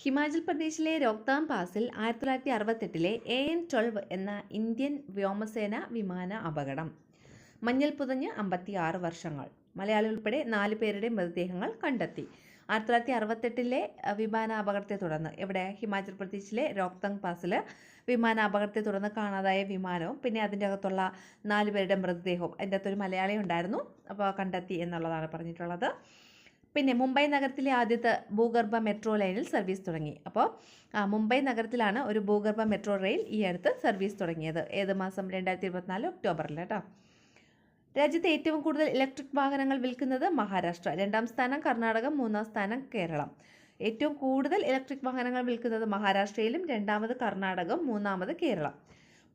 ഹിമാചൽ പ്രദേശിലെ രോഹ്താങ് പാസിൽ 1968 AN-12 എന്ന Indian വ്യോമസേന വിമാന അപകടം. മഞ്ഞൾ പുതഞ്ഞ് 56 വർഷങ്ങൾ. മലയാളി ഉൾപ്പെടെ 4 പേരുടെ മൃതദേഹങ്ങൾ കണ്ടെത്തി. 1968 വിമാന അപകടത്തെ തുടർന്ന് ഹിമാചൽ പ്രദേശിലെ രോഹ്താങ് പാസിൽ വിമാന അപകടത്തെ തുടർന്ന് കാണാതായ വിമാനവും പിന്നെ അതിൻ്റെ അകത്തുള്ള 4 പേരുടെ മൃതദേഹവും അതിൻ്റെ അകത്തൊരു മലയാളി ഉണ്ടായിരുന്നു, അപ്പോൾ കണ്ടെത്തി എന്നുള്ളതാണ് പറഞ്ഞിട്ടുള്ളത്. പിന്നെ മുംബൈ നഗരത്തിലെ ആദ്യത്തെ ഭൂഗർഭ മെട്രോ ലൈനിൽ സർവീസ് തുടങ്ങി. അപ്പോൾ മുംബൈ നഗരത്തിലാണ് ഒരു ഭൂഗർഭ മെട്രോ റെയിൽ ഈ അടുത്ത് സർവീസ് തുടങ്ങിയത്. ഏത് മാസം? 2024 ഒക്ടോബറിൽ കേട്ടോ. രാജ്യത്തെ ഏറ്റവും കൂടുതൽ ഇലക്ട്രിക് വാഹനങ്ങൾ വിൽക്കുന്നത് മഹാരാഷ്ട്ര, 2ാം സ്ഥാനം കർണാടക, 3ാം സ്ഥാനം കേരളം. ഏറ്റവും കൂടുതൽ ഇലക്ട്രിക് വാഹനങ്ങൾ വിൽക്കുന്നത് മഹാരാഷ്ട്രയിലും, 2ാമത് കർണാടകം, 3ാമത് കേരളം.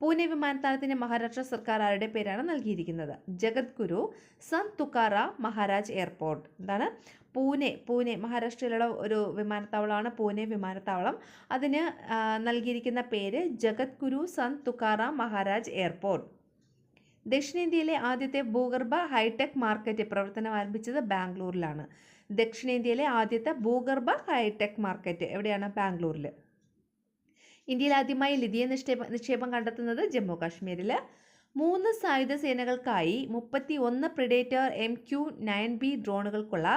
പൂനെ വിമാനത്താവളത്തിന് മഹാരാഷ്ട്ര സർക്കാർ ആരുടെ പേരാണ് നൽകിയിരിക്കുന്നത്? ജഗദ്ഗുരു സന്ത് തുക്കാറാം മഹാരാജ് എയർപോർട്ട്. എന്താണ്? പൂനെ മഹാരാഷ്ട്രയിലുള്ള ഒരു വിമാനത്താവളമാണ് പൂനെ വിമാനത്താവളം. അതിന് നൽകിയിരിക്കുന്ന പേര് ജഗദ്ഗുരു സന്ത് തുക്കാറാം മഹാരാജ് എയർപോർട്ട്. ദക്ഷിണേന്ത്യയിലെ ആദ്യത്തെ ഭൂഗർഭ ഹൈടെക് മാർക്കറ്റ് പ്രവർത്തനം ആരംഭിച്ചത് ബാംഗ്ലൂരിലാണ്. ദക്ഷിണേന്ത്യയിലെ ആദ്യത്തെ ഭൂഗർഭ ഹൈടെക് മാർക്കറ്റ് എവിടെയാണ്? ബാംഗ്ലൂരിൽ. ഇന്ത്യയിൽ ആദ്യമായി ലിഥിയം നിക്ഷേപം കണ്ടെത്തുന്നത് ജമ്മു കാശ്മീരിൽ. 3 സായുധ സേനകൾക്കായി 31 പ്രിഡേറ്റർ MQ-9B ഡ്രോണുകൾക്കുള്ള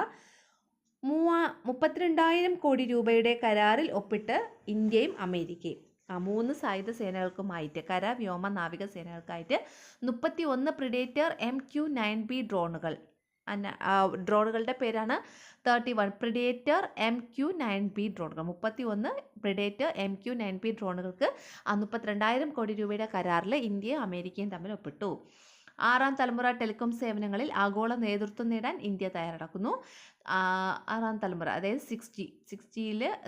32,000 കോടി രൂപയുടെ കരാറിൽ ഒപ്പിട്ട് ഇന്ത്യയും അമേരിക്കയും. 3 സായുധ സേനകൾക്കുമായിട്ട്, കര, വ്യോമ, നാവിക സേനകൾക്കായിട്ട് 31 പ്രിഡേറ്റർ MQ-9B ഡ്രോണുകൾ. ഡ്രോണുകളുടെ പേരാണ് 31 പ്രിഡേറ്റർ MQ-9B ഡ്രോണുകൾ. 31 പ്രിഡേറ്റർ MQ-9B ഡ്രോണുകൾക്ക് 32,000 കോടി രൂപയുടെ കരാറിൽ ഇന്ത്യയും അമേരിക്കയും തമ്മിൽ ഒപ്പിട്ടു. 6ാം തലമുറ ടെലികോം സേവനങ്ങളിൽ ആഗോള നേതൃത്വം നേടാൻ ഇന്ത്യ തയ്യാറെടുക്കുന്നു. 6ാം തലമുറ, അതായത് 6G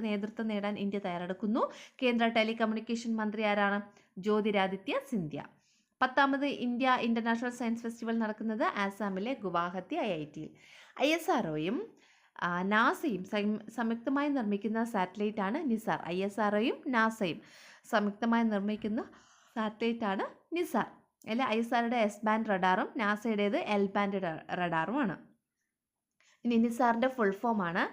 നേതൃത്വം നേടാൻ ഇന്ത്യ തയ്യാറെടുക്കുന്നു. കേന്ദ്ര ടെലികമ്മ്യൂണിക്കേഷൻ മന്ത്രി ആരാണ്? ജ്യോതിരാദിത്യ സിന്ധ്യ. 10ാമത് ഇന്ത്യ ഇൻ്റർനാഷണൽ സയൻസ് ഫെസ്റ്റിവൽ നടക്കുന്നത് ആസാമിലെ ഗുവാഹത്തി IIT-യിൽ. ISROയും നാസയും സംയുക്തമായി നിർമ്മിക്കുന്ന സാറ്റലൈറ്റാണ് നിസാർ. ISROയും നാസയും സംയുക്തമായി നിർമ്മിക്കുന്ന സാറ്റലൈറ്റാണ് നിസാർ. അല്ല, ISROയുടെ S-ബാൻഡ് റഡാറും നാസയുടേത് L-ബാൻഡ് റഡാറുമാണ്. ഇനി നിസാറിൻ്റെ ഫുൾ ഫോമാണ്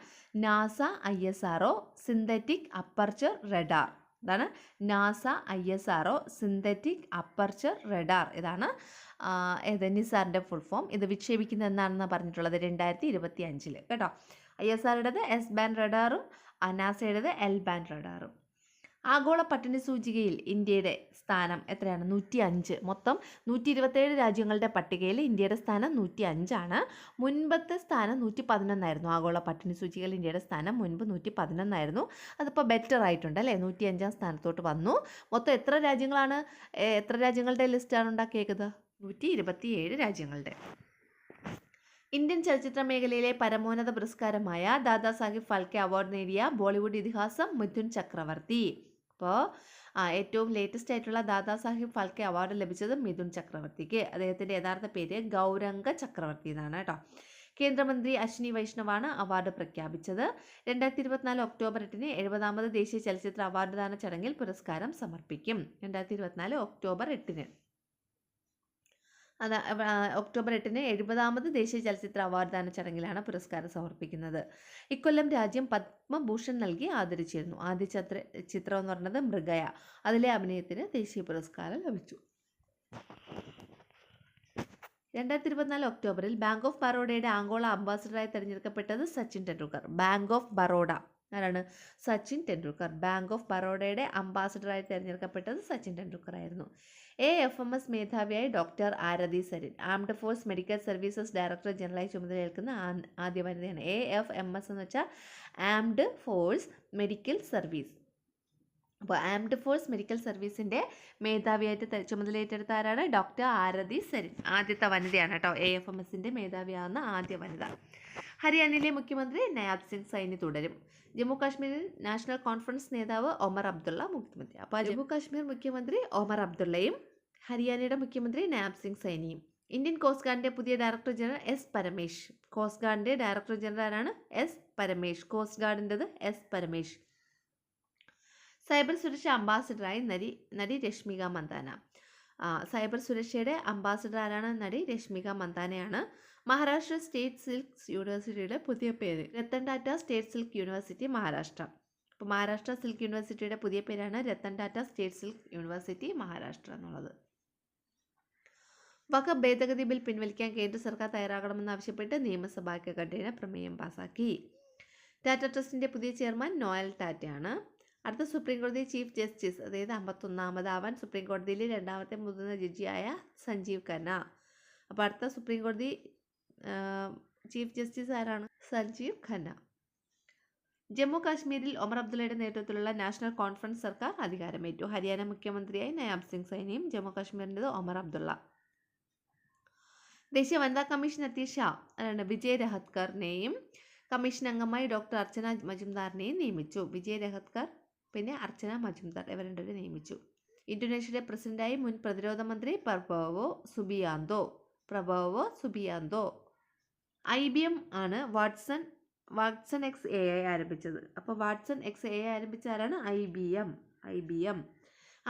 NASA ISRO synthetic aperture radar. ഇതാണ് NASA ISRO synthetic aperture radar. ഇതാണ് നിസാറിൻ്റെ ഫുൾ ഫോം. ഇത് വിക്ഷേപിക്കുന്നത് എന്നാണെന്ന് പറഞ്ഞിട്ടുള്ളത് 2025 കേട്ടോ. ISROയുടേത് S-ബാൻഡ് റഡാറും നാസയുടേത് L-ബാൻഡ് റഡാറും. ആഗോള പട്ടിണി സൂചികയിൽ ഇന്ത്യയുടെ സ്ഥാനം എത്രയാണ്? 105. മൊത്തം 127 രാജ്യങ്ങളുടെ പട്ടികയിൽ ഇന്ത്യയുടെ സ്ഥാനം 105 മുൻപത്തെ സ്ഥാനം 111 ആഗോള പട്ടിണി സൂചികയിൽ ഇന്ത്യയുടെ സ്ഥാനം മുൻപ് 111. അതിപ്പോൾ ബെറ്റർ ആയിട്ടുണ്ട് അല്ലേ, 105ാം സ്ഥാനത്തോട്ട് വന്നു. മൊത്തം എത്ര രാജ്യങ്ങളുടെ ലിസ്റ്റാണ് ഉണ്ടാക്കിയേക്കുന്നത്? 127 രാജ്യങ്ങളുടെ. ഇന്ത്യൻ ചലച്ചിത്ര മേഖലയിലെ പരമോന്നത പുരസ്കാരമായ ദാദാസാഹിബ് ഫാൽക്കെ അവാർഡ് നേടിയ ബോളിവുഡ് ഇതിഹാസം മിഥുൻ ചക്രവർത്തി. അപ്പോൾ ഏറ്റവും ലേറ്റസ്റ്റ് ആയിട്ടുള്ള ദാദാസാഹിബ് ഫാൽക്കെ അവാർഡ് ലഭിച്ചത് മിഥുൻ ചക്രവർത്തിക്ക്. അദ്ദേഹത്തിൻ്റെ യഥാർത്ഥ പേര് ഗൗരംഗ ചക്രവർത്തി എന്നാണ് കേട്ടോ. കേന്ദ്രമന്ത്രി അശ്വിനി വൈഷ്ണവാണ് അവാർഡ് പ്രഖ്യാപിച്ചത്. 2024 ഒക്ടോബർ 8 70ാമത് ദേശീയ ചലച്ചിത്ര അവാർഡ് ദാന ചടങ്ങിൽ പുരസ്കാരം സമർപ്പിക്കും. 2024 ഒക്ടോബർ 8 ഒക്ടോബർ 8 70ാമത് ദേശീയ ചലച്ചിത്ര അവാർഡ് ദാന ചടങ്ങിലാണ് പുരസ്കാരം സമർപ്പിക്കുന്നത്. ഇക്കൊല്ലം രാജ്യം പത്മഭൂഷൺ നൽകി ആദരിച്ചിരുന്നു. ആദ്യ ചിത്രം എന്ന് പറയുന്നത് മൃഗയ. അതിലെ അഭിനയത്തിന് ദേശീയ പുരസ്കാരം ലഭിച്ചു. 2024 ഒക്ടോബറിൽ ബാങ്ക് ഓഫ് ബറോഡയുടെ ആഗോള അംബാസിഡറായി തിരഞ്ഞെടുക്കപ്പെട്ടത് സച്ചിൻ ടെണ്ടുൽക്കർ. ബാങ്ക് ഓഫ് ബറോഡ ആരാണ്? സച്ചിൻ ടെണ്ടുൽക്കർ. ബാങ്ക് ഓഫ് ബറോഡയുടെ അംബാസിഡറായി തിരഞ്ഞെടുക്കപ്പെട്ടത് സച്ചിൻ ടെണ്ടുൽക്കർ ആയിരുന്നു. AFMS മേധാവിയായി doctor Aarti Sarin. Armed force medical services director ജനറലായി ചുമതലയേൽക്കുന്ന ആദ്യ വനിതയാണ്. AFMS എന്ന് വെച്ചാൽ ആംഡ് ഫോഴ്സ് മെഡിക്കൽ സർവീസ്. അപ്പോൾ ആംഡ് ഫോഴ്സ് മെഡിക്കൽ സർവീസിൻ്റെ മേധാവിയായിട്ട് ചുമതലയേറ്റെടുത്ത ആരാണ്? ഡോക്ടർ ആരതി സരിൻ. ആദ്യത്തെ വനിതയാണ് കേട്ടോ, AFMSൻ്റെ മേധാവിയാവുന്ന ആദ്യ വനിത. ഹരിയാനയിലെ മുഖ്യമന്ത്രി നയാബ് സിംഗ് സൈനി തുടരും. ജമ്മു കാശ്മീരിൽ നാഷണൽ കോൺഫറൻസ് നേതാവ് ഒമർ അബ്ദുള്ള മുഖ്യമന്ത്രി. അപ്പോൾ ജമ്മു കാശ്മീർ മുഖ്യമന്ത്രി ഒമർ അബ്ദുള്ളയും ഹരിയാനയുടെ മുഖ്യമന്ത്രി നയാബ് സിംഗ് സൈനിയും. ഇന്ത്യൻ കോസ്റ്റ് ഗാർഡിൻ്റെ പുതിയ director general S Paramesh. Coast ഗാർഡിൻ്റെ ഡയറക്ടർ ജനറൽ ആരാണ്? S പരമേഷ്. കോസ്റ്റ് ഗാർഡിൻ്റെത് S പരമേഷ്. സൈബർ സുരക്ഷ അംബാസിഡറായി നടി രശ്മിക മന്ദാന. സൈബർ സുരക്ഷയുടെ അംബാസിഡർ ആരാണ്? നടി രശ്മിക മന്ദാനയാണ്. മഹാരാഷ്ട്ര സ്റ്റേറ്റ് സിൽക്ക് യൂണിവേഴ്സിറ്റിയുടെ പുതിയ പേര് Ratan Tata state silk university Maharashtra. ഇപ്പോൾ മഹാരാഷ്ട്ര സിൽക്ക് യൂണിവേഴ്സിറ്റിയുടെ പുതിയ പേരാണ് Ratan Tata state silk university Maharashtra എന്നുള്ളത്. വഖഫ് ഭേദഗതി ബിൽ പിൻവലിക്കാൻ കേന്ദ്ര സർക്കാർ തയ്യാറാകണമെന്നാവശ്യപ്പെട്ട് നിയമസഭാ ഐക്യകണ്ഠേന പ്രമേയം പാസാക്കി. ടാറ്റ ട്രസ്റ്റിൻ്റെ പുതിയ ചെയർമാൻ നോയൽ ടാറ്റയാണ്. അടുത്ത സുപ്രീം കോടതി ചീഫ് ജസ്റ്റിസ്, അതായത് 51ാമതാവാൻ സുപ്രീം കോടതിയിലെ 2ാമത്തെ മുതിർന്ന ജഡ്ജിയായ സഞ്ജീവ് ഖന്ന. അപ്പോൾ അടുത്ത സുപ്രീം കോടതി ചീഫ് ജസ്റ്റിസ് ആരാണ്? സഞ്ജീവ് ഖന്ന. ജമ്മു കാശ്മീരിൽ ഒമർ അബ്ദുള്ളയുടെ നേതൃത്വത്തിലുള്ള നാഷണൽ കോൺഫറൻസ് സർക്കാർ അധികാരമേറ്റു. ഹരിയാന മുഖ്യമന്ത്രിയായി നയാബ് സിംഗ് സൈനിയും ജമ്മു കാശ്മീരിൻ്റെത് ഒമർ അബ്ദുള്ള. ദേശീയ വനിതാ കമ്മീഷൻ അധ്യക്ഷ വിജയ് രഹത്കറിനെയും കമ്മീഷൻ അംഗമായി ഡോക്ടർ അർച്ചന മജുംദാറിനെയും നിയമിച്ചു. വിജയ് രഹത്കർ പിന്നെ അർച്ചന മജുംദാർ ഇവർ രണ്ടുപേരെ നിയമിച്ചു. ഇന്തോനേഷ്യയുടെ പ്രസിഡന്റായി മുൻ പ്രതിരോധ മന്ത്രി പ്രബോവോ സുബിയാന്തോ. IBM ആണ് വാട്സൺ എക്സ് AI ആരംഭിച്ചത്. അപ്പോൾ വാട്സൺ എക്സ് AI ആരംഭിച്ച ആരാണ്? IBM.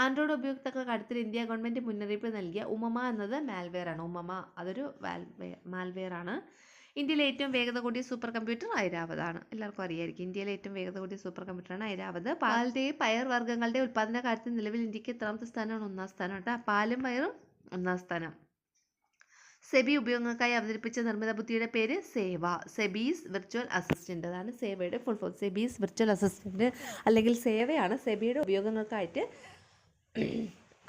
ആൻഡ്രോയിഡ് ഉപയോക്താക്കൾക്ക് അടുത്തിൽ ഇന്ത്യ ഗവൺമെൻറ് മുന്നറിയിപ്പ് നൽകിയ ഉമമ എന്നത് മാൽവെയർ ആണ്. ഉമമ അതൊരു മാൽവെയർ ആണ്. ഇന്ത്യയിലെ ഏറ്റവും വേഗത കൂടിയ സൂപ്പർ കമ്പ്യൂട്ടർ ഐരാവതാണ്. എല്ലാവർക്കും അറിയായിരിക്കും. ഇന്ത്യയിലെ ഏറ്റവും വേഗത കൂടിയ സൂപ്പർ കമ്പ്യൂട്ടറാണ് ഐരാവത്. പാലിൻ്റെയും പയർ വർഗ്ഗങ്ങളുടെ ഉൽപ്പാദന കാര്യത്തിൽ നിലവിൽ ഇന്ത്യക്ക് എത്രാമത്തെ സ്ഥാനമാണ്? 1ാം സ്ഥാനം കേട്ടോ. പാലും പയറും 1ാം സ്ഥാനം. സെബി ഉപയോഗങ്ങൾക്കായി അവതരിപ്പിച്ച നിർമ്മിത ബുദ്ധിയുടെ പേര് സേവ. സെബീസ് വിർച്വൽ അസിസ്റ്റൻ്റ്. അതാണ് സേവയുടെ ഫുൾ ഫോം. സെബീസ് വിർച്വൽ അസിസ്റ്റൻ്റ് അല്ലെങ്കിൽ സേവയാണ് സെബിയുടെ ഉപയോഗങ്ങൾക്കായിട്ട്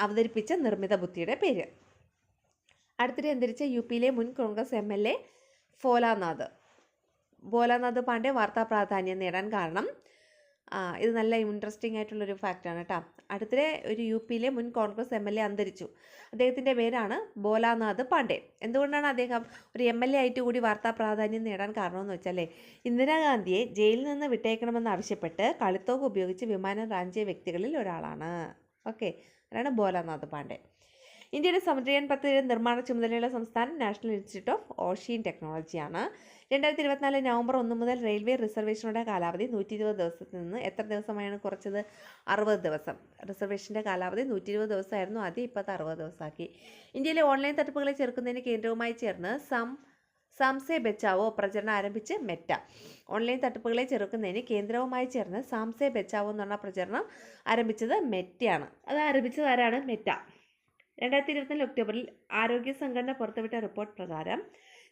അവതരിപ്പിച്ച നിർമ്മിത ബുദ്ധിയുടെ പേര്. അടുത്തിടെ അന്തരിച്ച UPയിലെ മുൻ കോൺഗ്രസ് MLA ഭോലാനാഥ് പാണ്ഡെ വാർത്താ പ്രാധാന്യം നേടാൻ കാരണം, ഇത് നല്ല ഇൻട്രസ്റ്റിംഗ് ആയിട്ടുള്ളൊരു ഫാക്റ്റാണ് കേട്ടോ. അടുത്തിടെ ഒരു UPയിലെ മുൻ കോൺഗ്രസ് MLA അന്തരിച്ചു. അദ്ദേഹത്തിൻ്റെ പേരാണ് ഭോലാനാഥ് പാണ്ഡെ. എന്തുകൊണ്ടാണ് അദ്ദേഹം ഒരു MLA ആയിട്ട് കൂടി വാർത്താ പ്രാധാന്യം നേടാൻ കാരണമെന്ന് വെച്ചാൽ, ഇന്ദിരാഗാന്ധിയെ ജയിലിൽ നിന്ന് വിട്ടയക്കണമെന്നാവശ്യപ്പെട്ട് കളിത്തോക്ക് ഉപയോഗിച്ച് വിമാനം റാഞ്ചിയ വ്യക്തികളിൽ ഒരാളാണ്. ഓക്കെ, അതാണ് ഭോലാനാഥ് പാണ്ഡെ. ഇന്ത്യയുടെ സമുദ്രയാൻ പദ്ധതിയുടെ നിർമ്മാണ ചുമതലയുള്ള സംസ്ഥാനം നാഷണൽ ഇൻസ്റ്റിറ്റ്യൂട്ട് ഓഫ് ഓഷ്യൻ ടെക്നോളജിയാണ്. 2024 നവംബർ 1 മുതൽ റെയിൽവേ റിസർവേഷനുടെ കാലാവധി 120 ദിവസത്തിൽ നിന്ന് എത്ര ദിവസമായാണ് കുറച്ചത്? 60 ദിവസം. റിസർവേഷൻ്റെ കാലാവധി 120 ദിവസമായിരുന്നു ആദ്യം, ഇപ്പോൾ 60 ദിവസമാക്കി. ഇന്ത്യയിലെ ഓൺലൈൻ തട്ടിപ്പുകളെ ചെറുക്കുന്നതിന് കേന്ദ്രവുമായി ചേർന്ന് സാംസെ ബച്ചാവോ പ്രചരണം ആരംഭിച്ച് മെറ്റ. ഓൺലൈൻ തട്ടിപ്പുകളെ ചെറുക്കുന്നതിന് കേന്ദ്രവുമായി ചേർന്ന് സാംസെ ബച്ചാവോ എന്നുള്ള പ്രചരണം ആരംഭിച്ചത് മെറ്റയാണ്. അത് ആരംഭിച്ചത് ആരാണ്? മെറ്റ. 2024 ഒക്ടോബറിൽ ആരോഗ്യ സംഘടന പുറത്തുവിട്ട റിപ്പോർട്ട് പ്രകാരം